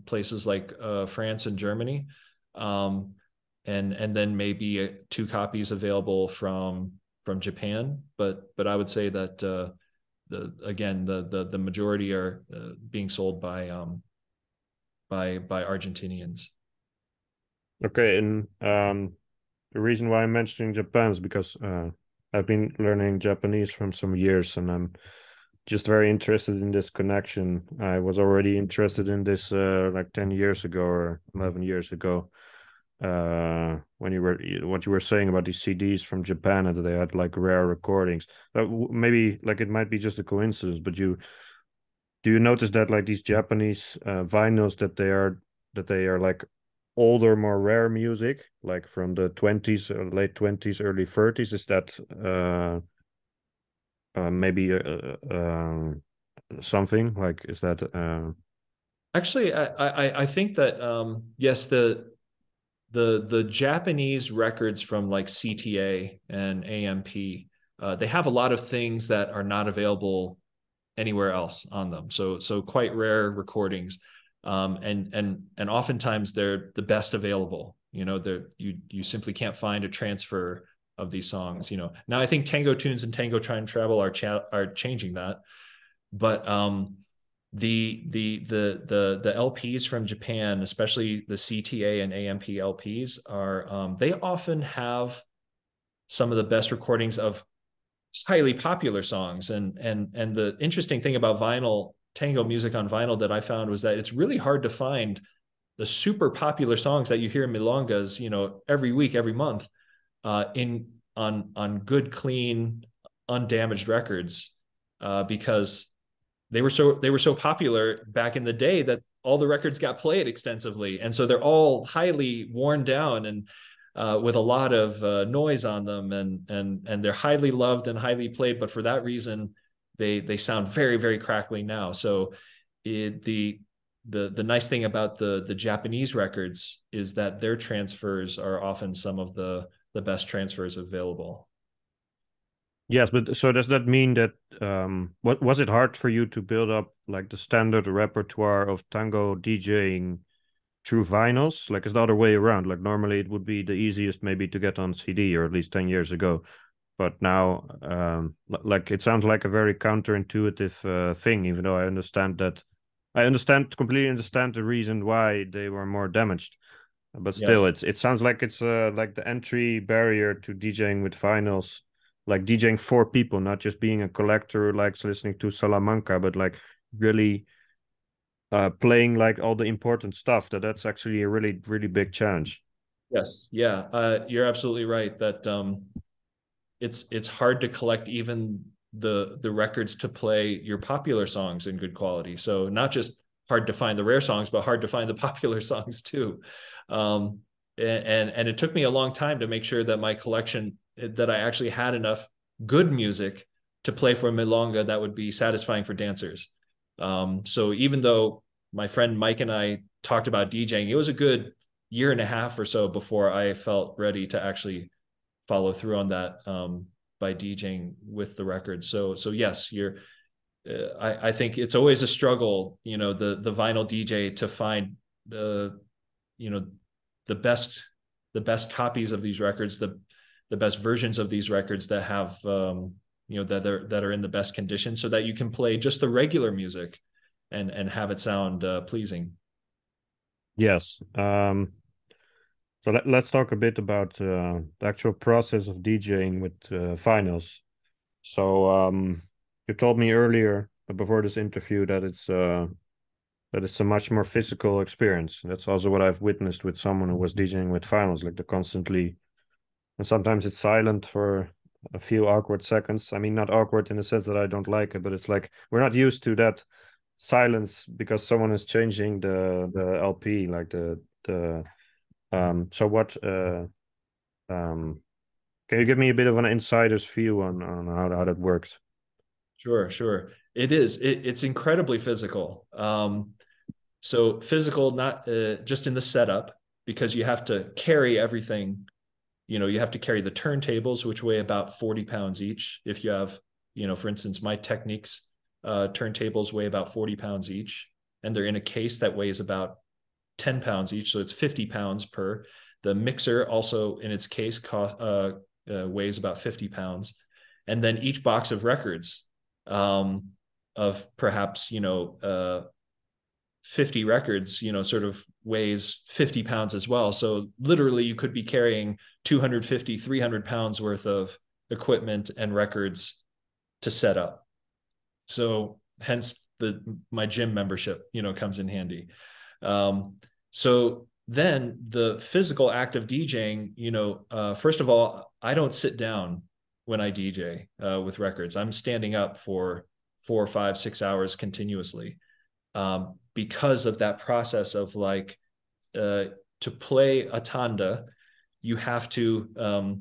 places like France and Germany, and then maybe 2 copies available from Japan. But I would say that the majority are being sold by Argentinians. Okay, and the reason why I'm mentioning Japan is because I've been learning Japanese from some years, and I'm just very interested in this connection. I was already interested in this like 10 years ago or 11 years ago, when what you were saying about these CDs from Japan and that they had like rare recordings. Maybe like it might be just a coincidence, but do you notice that like these Japanese vinyls that they are like older, more rare music, like from the 20s, late 20s, early 30s? Is that maybe something like, is that Actually, I think that yes, the Japanese records from like CTA and AMP, they have a lot of things that are not available anywhere else on them. So quite rare recordings, and oftentimes they're the best available. You simply can't find a transfer of these songs. Now I think Tango Tunes and Tango Time Travel are changing that, but the LPs from Japan, especially the CTA and AMP LPs, are they often have some of the best recordings of highly popular songs. And the interesting thing about vinyl, tango music on vinyl, that I found was that it's really hard to find the super popular songs that you hear in milongas, every week, every month, on good, clean, undamaged records, because they were so popular back in the day that all the records got played extensively, and so they're all highly worn down and with a lot of noise on them, and they're highly loved and highly played. But for that reason, they sound very, very crackly now. So the nice thing about the Japanese records is that their transfers are often some of the best transfers available. Yes, but so does that mean that what was it hard for you to build up like the standard repertoire of tango DJing through vinyls? Like it's the other way around. Like normally it would be the easiest maybe to get on CD, or at least 10 years ago. But now like it sounds like a very counterintuitive thing, even though completely understand the reason why they were more damaged. But still, Yes. it sounds like it's like the entry barrier to DJing with vinyls, like DJing for people, not just being a collector who likes listening to Salamanca, but like really playing like all the important stuff. That's actually a really, really big challenge. Yes. Yeah. You're absolutely right that it's hard to collect even the records to play your popular songs in good quality. So not just hard to find the rare songs, but hard to find the popular songs too. And it took me a long time to make sure that my collection, that I actually had enough good music to play for milonga that would be satisfying for dancers. So even though my friend Mike and I talked about DJing, it was a good year and a half or so before I felt ready to actually follow through on that, by DJing with the record. So yes, I think it's always a struggle, the vinyl DJ to find you know the best copies of these records, the best versions of these records that have that are in the best condition, so that you can play just the regular music and have it sound pleasing. Yes. So let's talk a bit about the actual process of DJing with vinyls. So you told me earlier before this interview that it's a much more physical experience. That's also what I've witnessed with someone who was DJing with finals, like they're constantly, and sometimes it's silent for a few awkward seconds. I mean, not awkward in the sense that I don't like it, but it's like we're not used to that silence because someone is changing the LP, like the so what um can you give me a bit of an insider's view on how that works? Sure, sure. It is. It's incredibly physical. So physical, not just in the setup, because you have to carry everything. You have to carry the turntables, which weigh about 40 pounds each. If you have, for instance, my Technics turntables weigh about 40 pounds each, and they're in a case that weighs about 10 pounds each. So it's 50 pounds per. The mixer also in its case weighs about 50 pounds. And then each box of records of perhaps, 50 records, sort of weighs 50 pounds as well. So literally you could be carrying 250, 300 pounds worth of equipment and records to set up. So hence my gym membership, comes in handy. So then the physical act of DJing, first of all, I don't sit down when I DJ with records. I'm standing up for 4, 5, 6 hours continuously because of that process of like to play a tanda, you have to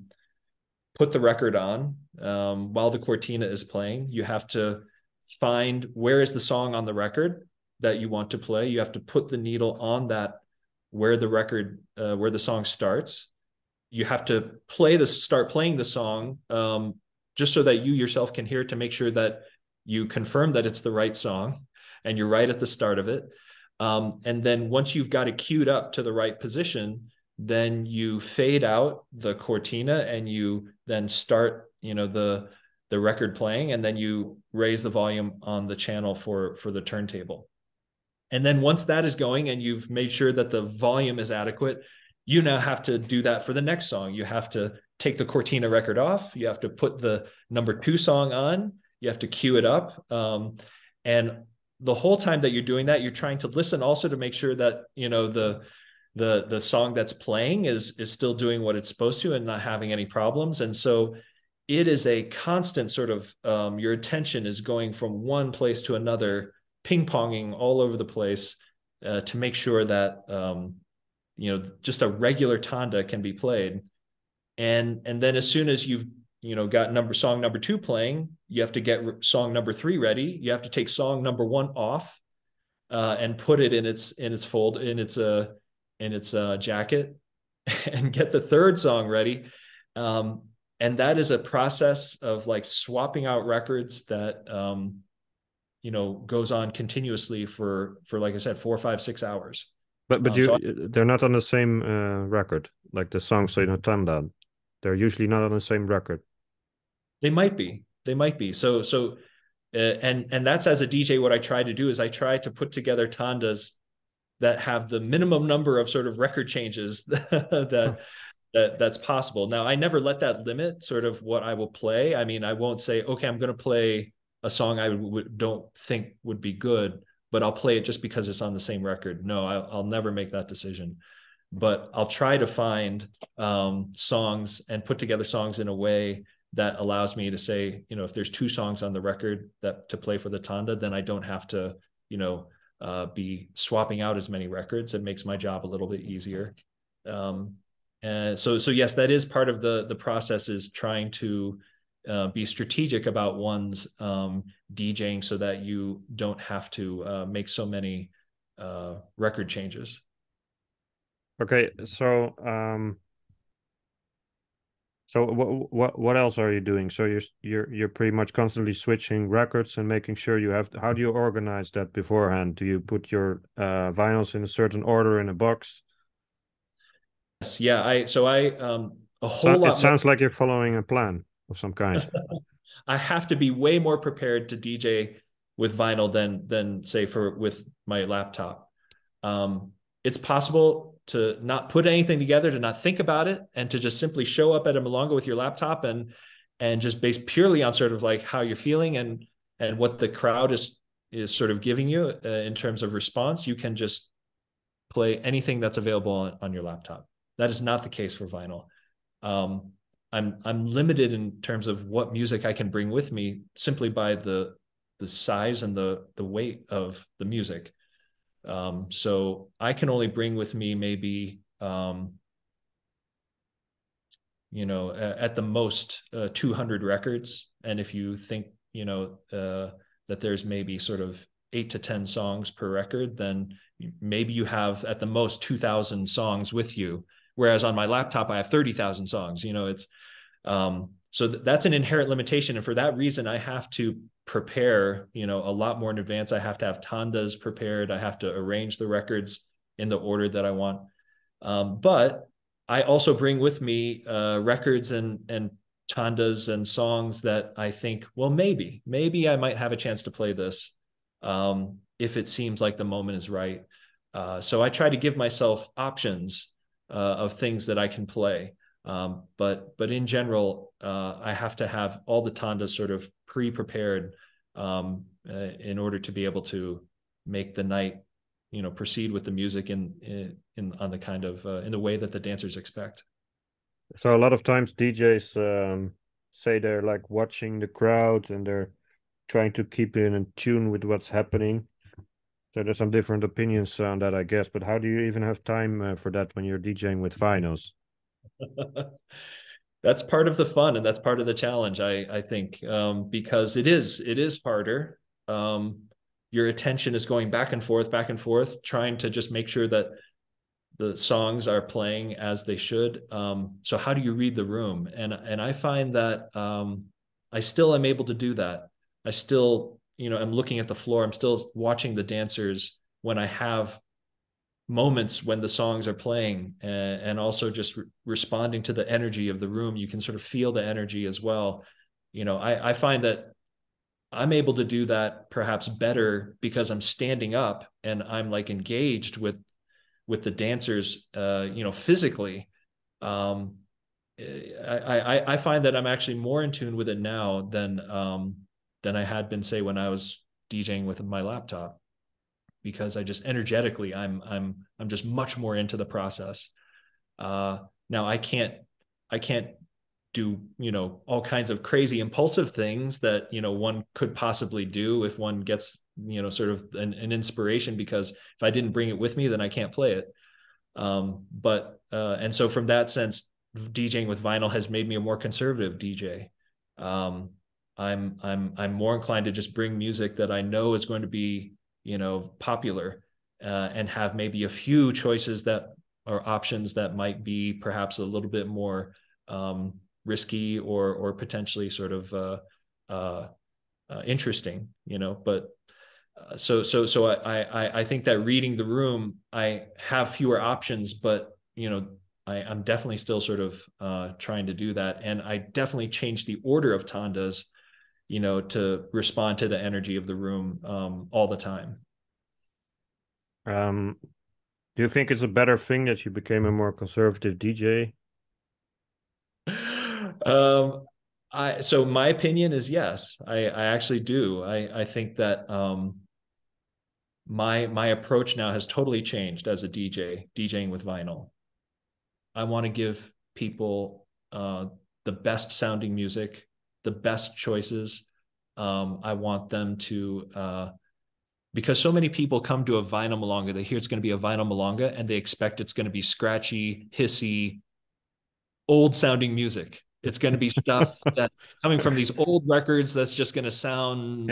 put the record on while the cortina is playing. You have to find where is the song on the record that you want to play. You have to put the needle on that where the song starts. You have to start playing the song just so that you yourself can hear it, to make sure that you confirm that it's the right song and you're right at the start of it. And then once you've got it queued up to the right position, then you fade out the cortina and you then start, the record playing, and then you raise the volume on the channel for the turntable. And then once that is going and you've made sure that the volume is adequate, you now have to do that for the next song. You have to take the cortina record off. You have to put the number 2 song on. You have to cue it up. And the whole time that you're doing that, you're trying to listen also to make sure that, the song that's playing is still doing what it's supposed to and not having any problems. And so it is a constant sort of, your attention is going from one place to another, ping-ponging all over the place to make sure that, just a regular tanda can be played. And then as soon as you've, got song number 2 playing, you have to get song number 3 ready. You have to take song number 1 off and put it in its jacket and get the third song ready. And that is a process of like swapping out records that, goes on continuously for, like I said, 4, 5, 6 hours. But they're not on the same record, like the songs in Tanda. They're usually not on the same record. They might be. So and that's, as a DJ, what I try to do is I try to put together tandas that have the minimum number of sort of record changes that's possible. Now, I never let that limit sort of what I will play. I mean, I won't say, okay, I'm going to play a song I don't think would be good, but I'll play it just because it's on the same record. No, I'll never make that decision. But I'll try to find songs and put together songs in a way that allows me to say, if there's 2 songs on the record that to play for the tanda, then I don't have to, be swapping out as many records. It makes my job a little bit easier. And so yes, that is part of the process, is trying to be strategic about one's DJing so that you don't have to make so many record changes. Okay, so what else are you doing? So you're pretty much constantly switching records and making sure you have. How do you organize that beforehand? Do you put your vinyls in a certain order in a box? Yes, yeah. A whole It lot more. sounds like you're following a plan of some kind. I have to be way more prepared to DJ with vinyl than say with my laptop. It's possible to not put anything together, to not think about it, and to just simply show up at a milonga with your laptop and and just based purely on sort of like how you're feeling and what the crowd is sort of giving you in terms of response, you can just play anything that's available on your laptop. That is not the case for vinyl. I'm limited in terms of what music I can bring with me simply by the size and the weight of the music. So I can only bring with me maybe at the most 200 records. And if you think that there's maybe sort of 8 to 10 songs per record, then maybe you have at the most 2,000 songs with you. Whereas on my laptop, I have 30,000 songs. So that's an inherent limitation. And for that reason, I have to prepare, a lot more in advance. I have to have tandas prepared. I have to arrange the records in the order that I want. But I also bring with me records and tandas and songs that I think, well, maybe I might have a chance to play this if it seems like the moment is right. So I try to give myself options of things that I can play. But in general, I have to have all the tandas sort of pre-prepared in order to be able to make the night, proceed with the music in on the kind of in the way that the dancers expect. So a lot of times DJs say they're like watching the crowd and they're trying to keep in tune with what's happening. So there's some different opinions on that, I guess. But how do you even have time for that when you're DJing with vinyls? That's part of the fun and that's part of the challenge, I think, because it is harder. Your attention is going back and forth, trying to just make sure that the songs are playing as they should. So how do you read the room? And I find that I still am able to do that. I still, I'm looking at the floor. I'm still watching the dancers when I have moments when the songs are playing, and also just responding to the energy of the room. You can sort of feel the energy as well. I find that I'm able to do that perhaps better because I'm standing up and I'm like engaged with the dancers, physically. I find that I'm actually more in tune with it now than I had been, say, when I was DJing with my laptop, because I just energetically I'm just much more into the process. Now I can't do all kinds of crazy impulsive things that one could possibly do if one gets sort of an inspiration, because if I didn't bring it with me, then I can't play it. But and so from that sense, DJing with vinyl has made me a more conservative DJ. I'm more inclined to just bring music that I know is going to be popular, and have maybe a few choices that are options that might be perhaps a little bit more risky or potentially sort of interesting, but so I think that reading the room, I have fewer options, but I'm definitely still sort of trying to do that, and I definitely changed the order of tandas to respond to the energy of the room all the time. Do you think it's a better thing that you became a more conservative DJ? So my opinion is yes, I actually do. I think that my approach now has totally changed as a DJ, DJing with vinyl. I want to give people the best sounding music, the best choices. I want them to, because so many people come to a vinyl milonga, they hear it's going to be a vinyl milonga and they expect it's going to be scratchy, hissy, old sounding music. It's going to be stuff that coming from these old records that's just going to sound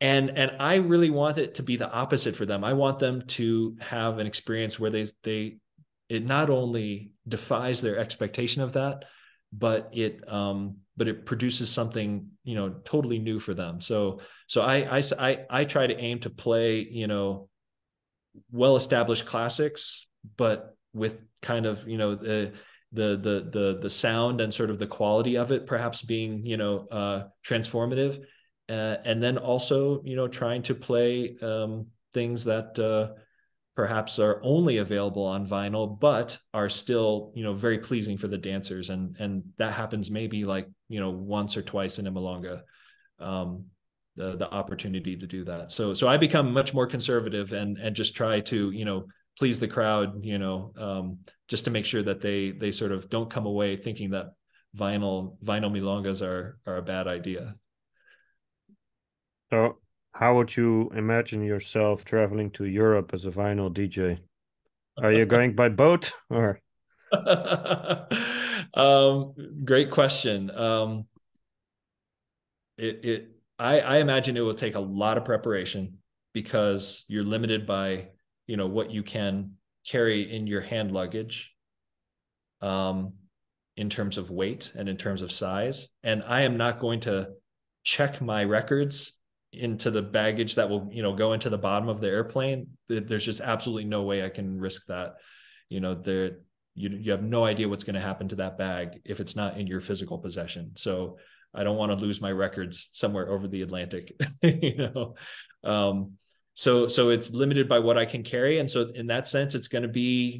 And I really want it to be the opposite for them. I want them to have an experience where it not only defies their expectation of that, but it produces something totally new for them. So I try to aim to play well established classics, but with kind of the sound and sort of the quality of it perhaps being transformative, and then also trying to play things that perhaps are only available on vinyl, but are still, very pleasing for the dancers. And that happens maybe like, once or twice in a milonga, the opportunity to do that. So I become much more conservative and just try to, please the crowd, just to make sure that they sort of don't come away thinking that vinyl milongas are a bad idea. So how would you imagine yourself traveling to Europe as a vinyl DJ? Are you going by boat or? Great question. I imagine it will take a lot of preparation because you're limited by, what you can carry in your hand luggage, in terms of weight and in terms of size. And I am not going to check my records into the baggage that will, go into the bottom of the airplane. There's just absolutely no way I can risk that. You have no idea what's going to happen to that bag if it's not in your physical possession. So I don't want to lose my records somewhere over the Atlantic, So it's limited by what I can carry. And so in that sense, it's going to be,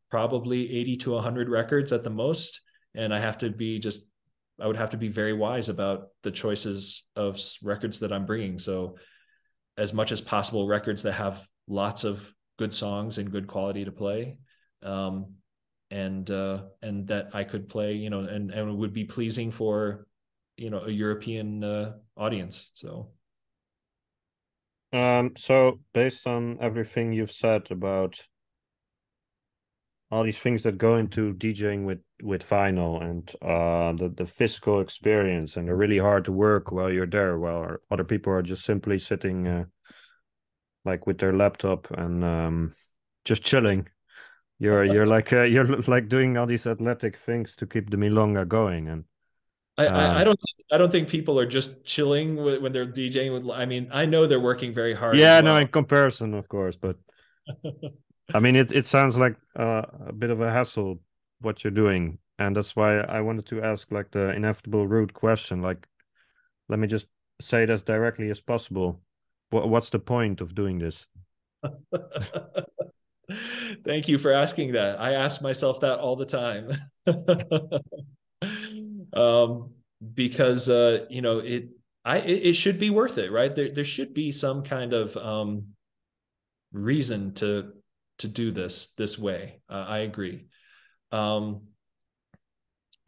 probably 80 to 100 records at the most. And I would have to be very wise about the choices of records that I'm bringing. So as much as possible, records that have lots of good songs and good quality to play. And that I could play, and it would be pleasing for, a European audience. So based on everything you've said about all these things that go into DJing with vinyl and the physical experience, and they're really hard to work while you're there, while other people are just simply sitting like with their laptop and just chilling. You're like doing all these athletic things to keep the milonga going. And I don't think people are just chilling when they're DJing. I mean, I know they're working very hard as yeah, well. no, in comparison, of course, but I mean, it sounds like a bit of a hassle what you're doing, and that's why I wanted to ask like the inevitable rude question. Like, let me just say it as directly as possible. What's the point of doing this? Thank you for asking that. I ask myself that all the time. Because it should be worth it, right? There should be some kind of reason to do this way. I agree. I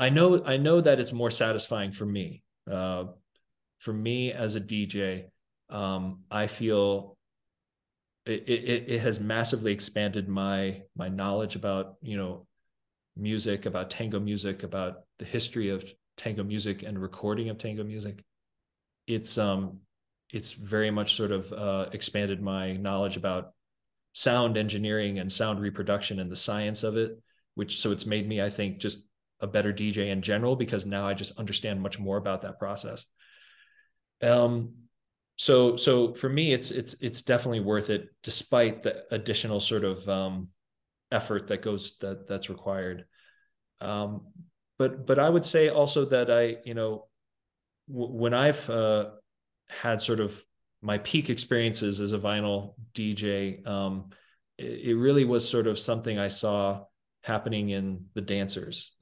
know that it's more satisfying for me. For me as a DJ, I feel it has massively expanded my knowledge about music, about tango music, about the history of tango music and recording of tango music. It's very much sort of expanded my knowledge about sound engineering and sound reproduction and the science of it, so it's made me, I think, just a better DJ in general, because now I just understand much more about that process. So for me, it's definitely worth it, despite the additional sort of effort that's required. But I would say also that when I've had sort of my peak experiences as a vinyl DJ, it really was sort of something I saw happening in the dancers,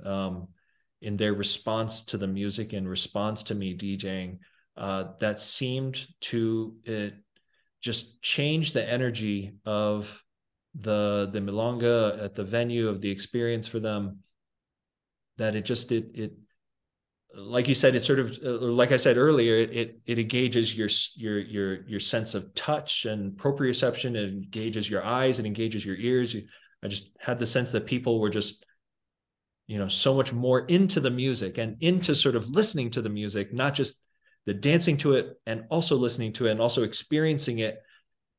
in their response to the music, in response to me DJing, that seemed to just change the energy of the milonga at the venue, of the experience for them. That it like you said, it sort of, like I said earlier, it engages your sense of touch and proprioception. It engages your eyes, it engages your ears. I just had the sense that people were just, so much more into the music and into sort of listening to the music, not just the dancing to it, and also listening to it and also experiencing it,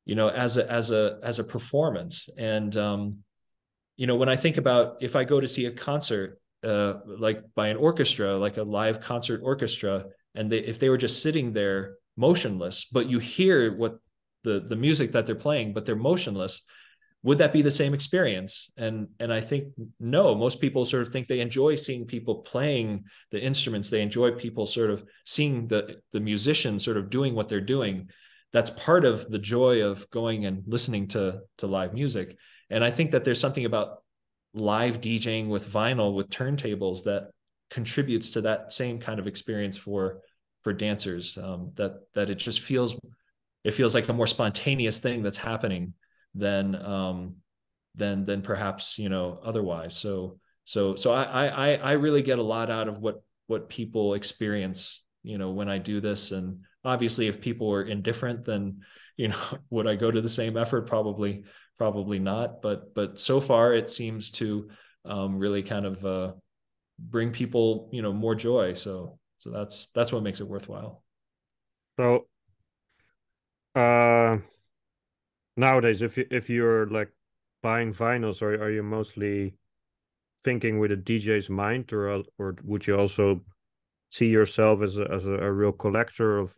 as a performance. And, when I think about, if I go to see a concert, like by an orchestra, like a live concert orchestra, and if they were just sitting there motionless, but you hear what the music that they're playing, but they're motionless, would that be the same experience? And I think no. Most people sort of think they enjoy seeing people playing the instruments. They enjoy people sort of seeing the musicians sort of doing what they're doing. that's part of the joy of going and listening to live music. And I think that there's something about live DJing with vinyl, with turntables, that contributes to that same kind of experience for dancers. That it just feels, it feels like a more spontaneous thing that's happening than than perhaps, you know, otherwise. So I really get a lot out of what people experience, you know, when I do this. And obviously, if people are indifferent, then, you know, would I go to the same effort? Probably not. But so far, it seems to really kind of bring people, you know, more joy. So that's what makes it worthwhile. So nowadays, if you're like buying vinyls, are you mostly thinking with a DJ's mind, or would you also see yourself as a real collector of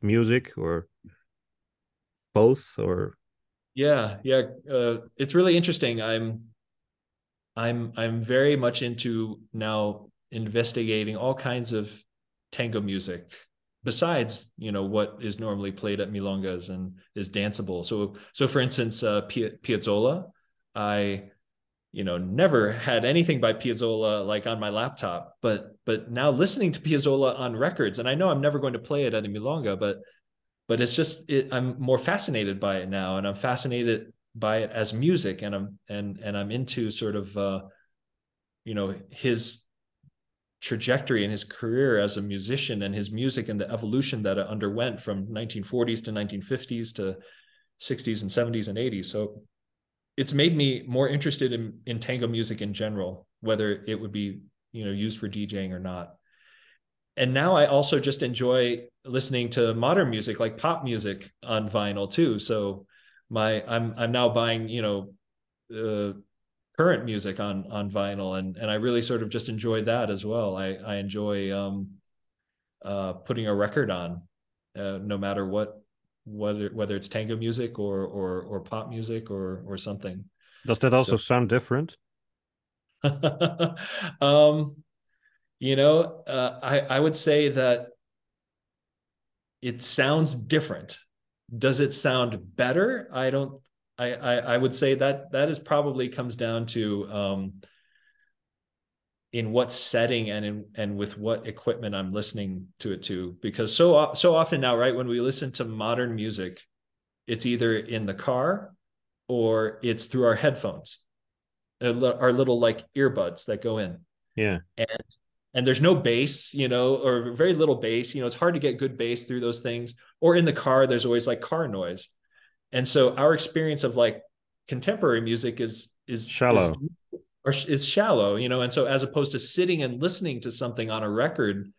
music, or both? Or Yeah. It's really interesting. I'm very much into now investigating all kinds of tango music besides, you know, what is normally played at milongas and is danceable. So for instance, Piazzolla, I, you know, never had anything by Piazzolla like on my laptop, but now listening to Piazzolla on records, and I know I'm never going to play it at a milonga, but it's just I'm more fascinated by it now, and I'm fascinated by it as music, and I'm into sort of you know, his trajectory and his career as a musician, and his music and the evolution that it underwent from 1940s to 1950s to 60s and 70s and 80s. So it's made me more interested in tango music in general, whether it would be, you know, used for DJing or not. And now I also just enjoy listening to modern music, like pop music, on vinyl too. So I'm now buying, you know, current music on vinyl, and I really sort of just enjoy that as well. I enjoy putting a record on, no matter what, whether it's tango music or pop music or something. does that So also sound different? um you know, I would say that it sounds different. Does it sound better? I don't. I would say that that is probably comes down to in what setting and with what equipment I'm listening to it to. Because so often now, right, when we listen to modern music, it's either in the car or it's through our headphones, our little like earbuds that go in. Yeah. And there's no bass, you know, or very little bass. You know, it's hard to get good bass through those things. Or in the car, there's always like car noise. And so our experience of like contemporary music Shallow. is shallow, you know. And so as opposed to sitting and listening to something on a record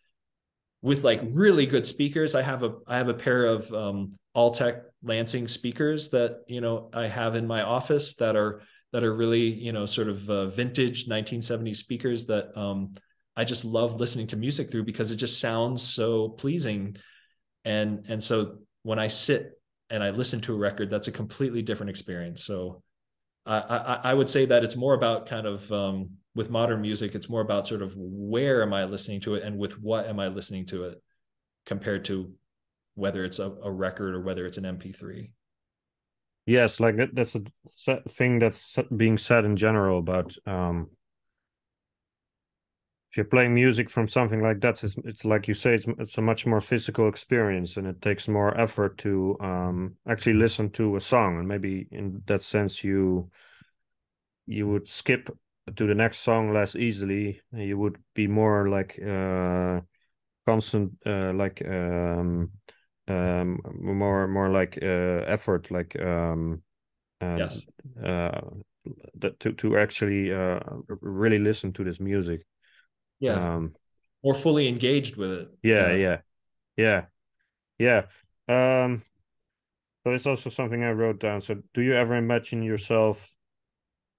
with like really good speakers, I have a pair of Altec Lansing speakers that, you know, I have in my office that are really, you know, sort of vintage 1970s speakers that I just love listening to music through because it just sounds so pleasing. And so when I sit and I listen to a record, that's a completely different experience. So I would say that it's more about kind of with modern music, it's more about sort of where am I listening to it and with what am I listening to it, compared to whether it's a record or whether it's an MP3. Yes, like that's a thing that's being said in general about if you're playing music from something like that, it's like you say, it's a much more physical experience, and it takes more effort to actually listen to a song. And maybe in that sense, you would skip to the next song less easily. You would be more like constant, like more like effort, like Yes. uh, to actually really listen to this music. Yeah. Um, More fully engaged with it. yeah, Yeah. yeah, yeah, yeah. Um, but it's also something I wrote down. So, do you ever imagine yourself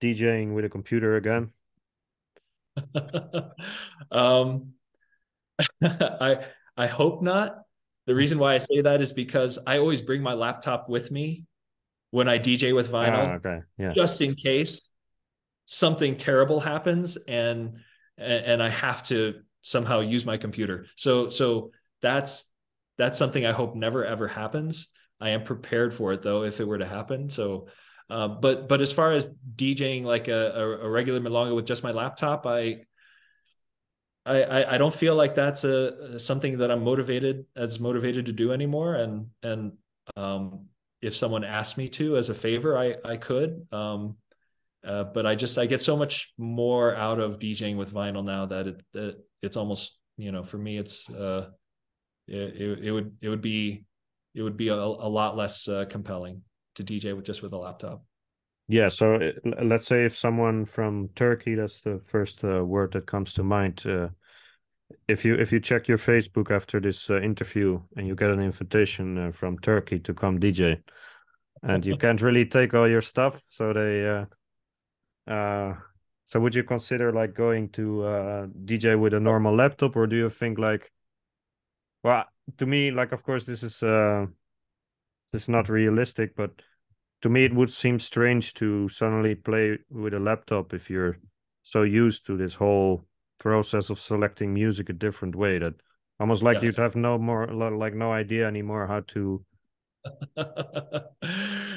DJing with a computer again? um, I I hope not. The reason why I say that is because I always bring my laptop with me when I DJ with Ah, vinyl, okay, yeah, just in case something terrible happens and I have to somehow use my computer. So that's something I hope never ever happens. I am prepared for it though if it were to happen. So, but as far as DJing like a regular milonga with just my laptop, I don't feel like that's something that I'm motivated to do anymore. And if someone asked me to as a favor, I could. But I get so much more out of DJing with vinyl now that it's almost, for me it would be a lot less compelling to DJ with a laptop. Yeah, so let's say if someone from Turkey, that's the first word that comes to mind. If you check your Facebook after this interview and you get an invitation from Turkey to come DJ, and you can't really take all your stuff, so so would you consider like going to DJ with a normal laptop, or do you think like, well, to me, like of course this is not realistic, but to me it would seem strange to suddenly play with a laptop if you're so used to this whole process of selecting music a different way, that almost like Yeah. you'd have no more like no idea anymore how to.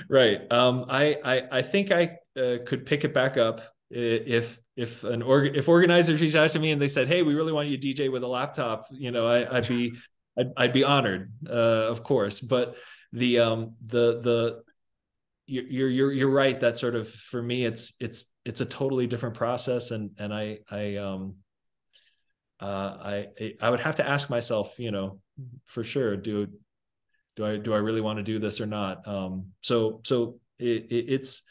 Right. I think I could pick it back up if organizers reached out to me and they said, "Hey, we really want you to DJ with a laptop," I'd be honored, of course. But the you're right that sort of for me it's a totally different process, and I would have to ask myself, for sure, do I really want to do this or not? So it's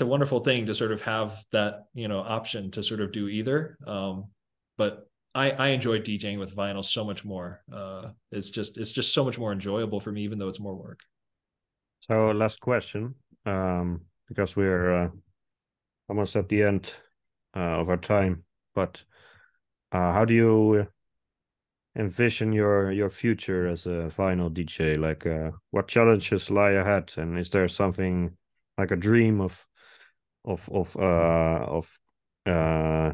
a wonderful thing to sort of have that, option to sort of do either. But I enjoy DJing with vinyl so much more. It's just so much more enjoyable for me, even though it's more work. So last question, because we're almost at the end of our time, but how do you envision your future as a vinyl DJ? Like, what challenges lie ahead, and is there something like a dream of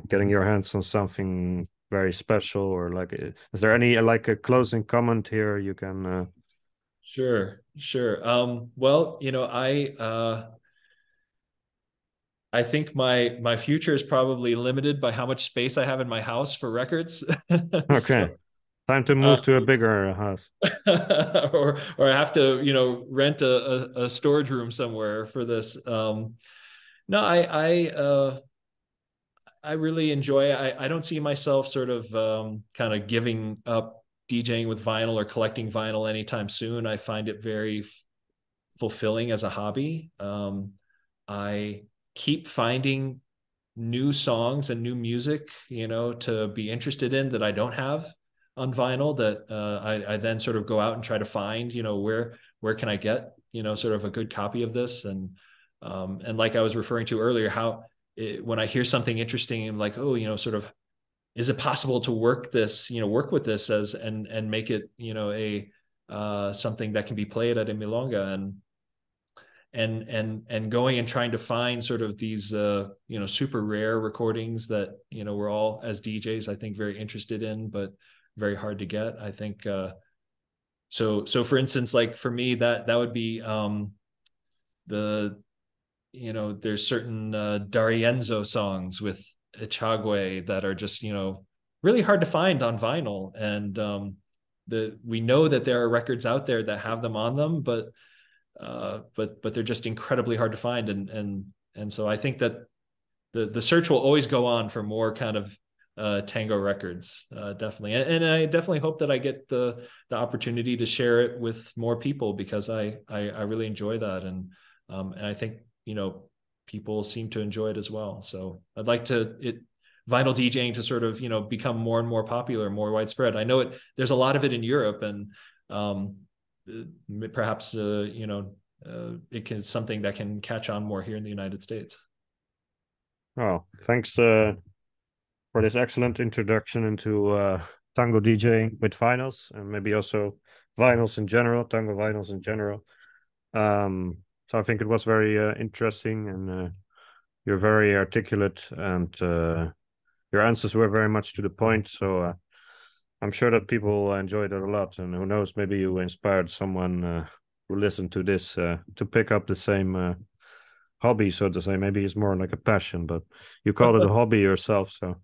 getting your hands on something very special, or like, is there any like a closing comment here you can? Sure. Well, I think my future is probably limited by how much space I have in my house for records. Okay, So, time to move to a bigger house. or I have to, rent a storage room somewhere for this. No, I really enjoy. I don't see myself sort of kind of giving up DJing with vinyl or collecting vinyl anytime soon. I find it very fulfilling as a hobby. I keep finding new songs and new music, to be interested in that I don't have on vinyl, that I then sort of go out and try to find, where can I get, sort of a good copy of this. And like I was referring to earlier, how when I hear something interesting, I'm like, oh, sort of, is it possible to work with this as and make it, a something that can be played at a milonga, and going and trying to find sort of these super rare recordings that we're all as DJs, I think, very interested in, but very hard to get, I think. So for instance, like for me, that would be the there's certain D'Arienzo songs with Echagüe that are just really hard to find on vinyl, and we know that there are records out there that have them on them, but they're just incredibly hard to find, and so I think that the search will always go on for more kind of tango records, definitely, and I definitely hope that I get the opportunity to share it with more people, because I really enjoy that, and I think people seem to enjoy it as well. So I'd like vinyl DJing to sort of become more and more popular, more widespread. I know there's a lot of it in Europe, and perhaps it's something that can catch on more here in the United States. Oh, thanks for this excellent introduction into tango DJing with vinyls, and maybe also vinyls in general, tango vinyls in general. So I think it was very interesting, and you're very articulate, and your answers were very much to the point. So I'm sure that people enjoyed it a lot, and who knows, maybe you inspired someone who listened to this to pick up the same hobby, so to say. Maybe it's more like a passion, but you call it a hobby yourself, so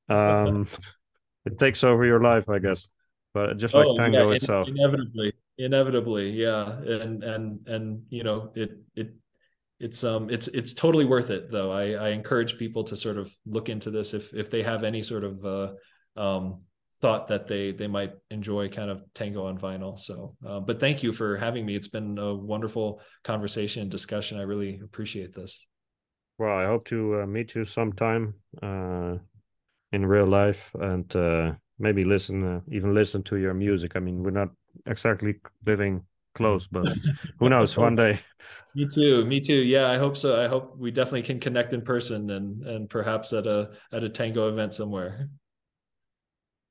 um, it takes over your life, I guess. But just like Oh yeah, tango itself. inevitably, yeah, and you know it's totally worth it though. I encourage people to sort of look into this if they have any sort of thought that they might enjoy kind of tango on vinyl. So, but thank you for having me. It's been a wonderful conversation and discussion. I really appreciate this. Well, I hope to meet you sometime in real life and maybe even listen to your music. I mean, we're not exactly living close, but who knows? One day. Me too. Me too. Yeah, I hope so. I hope we definitely can connect in person and perhaps at a tango event somewhere.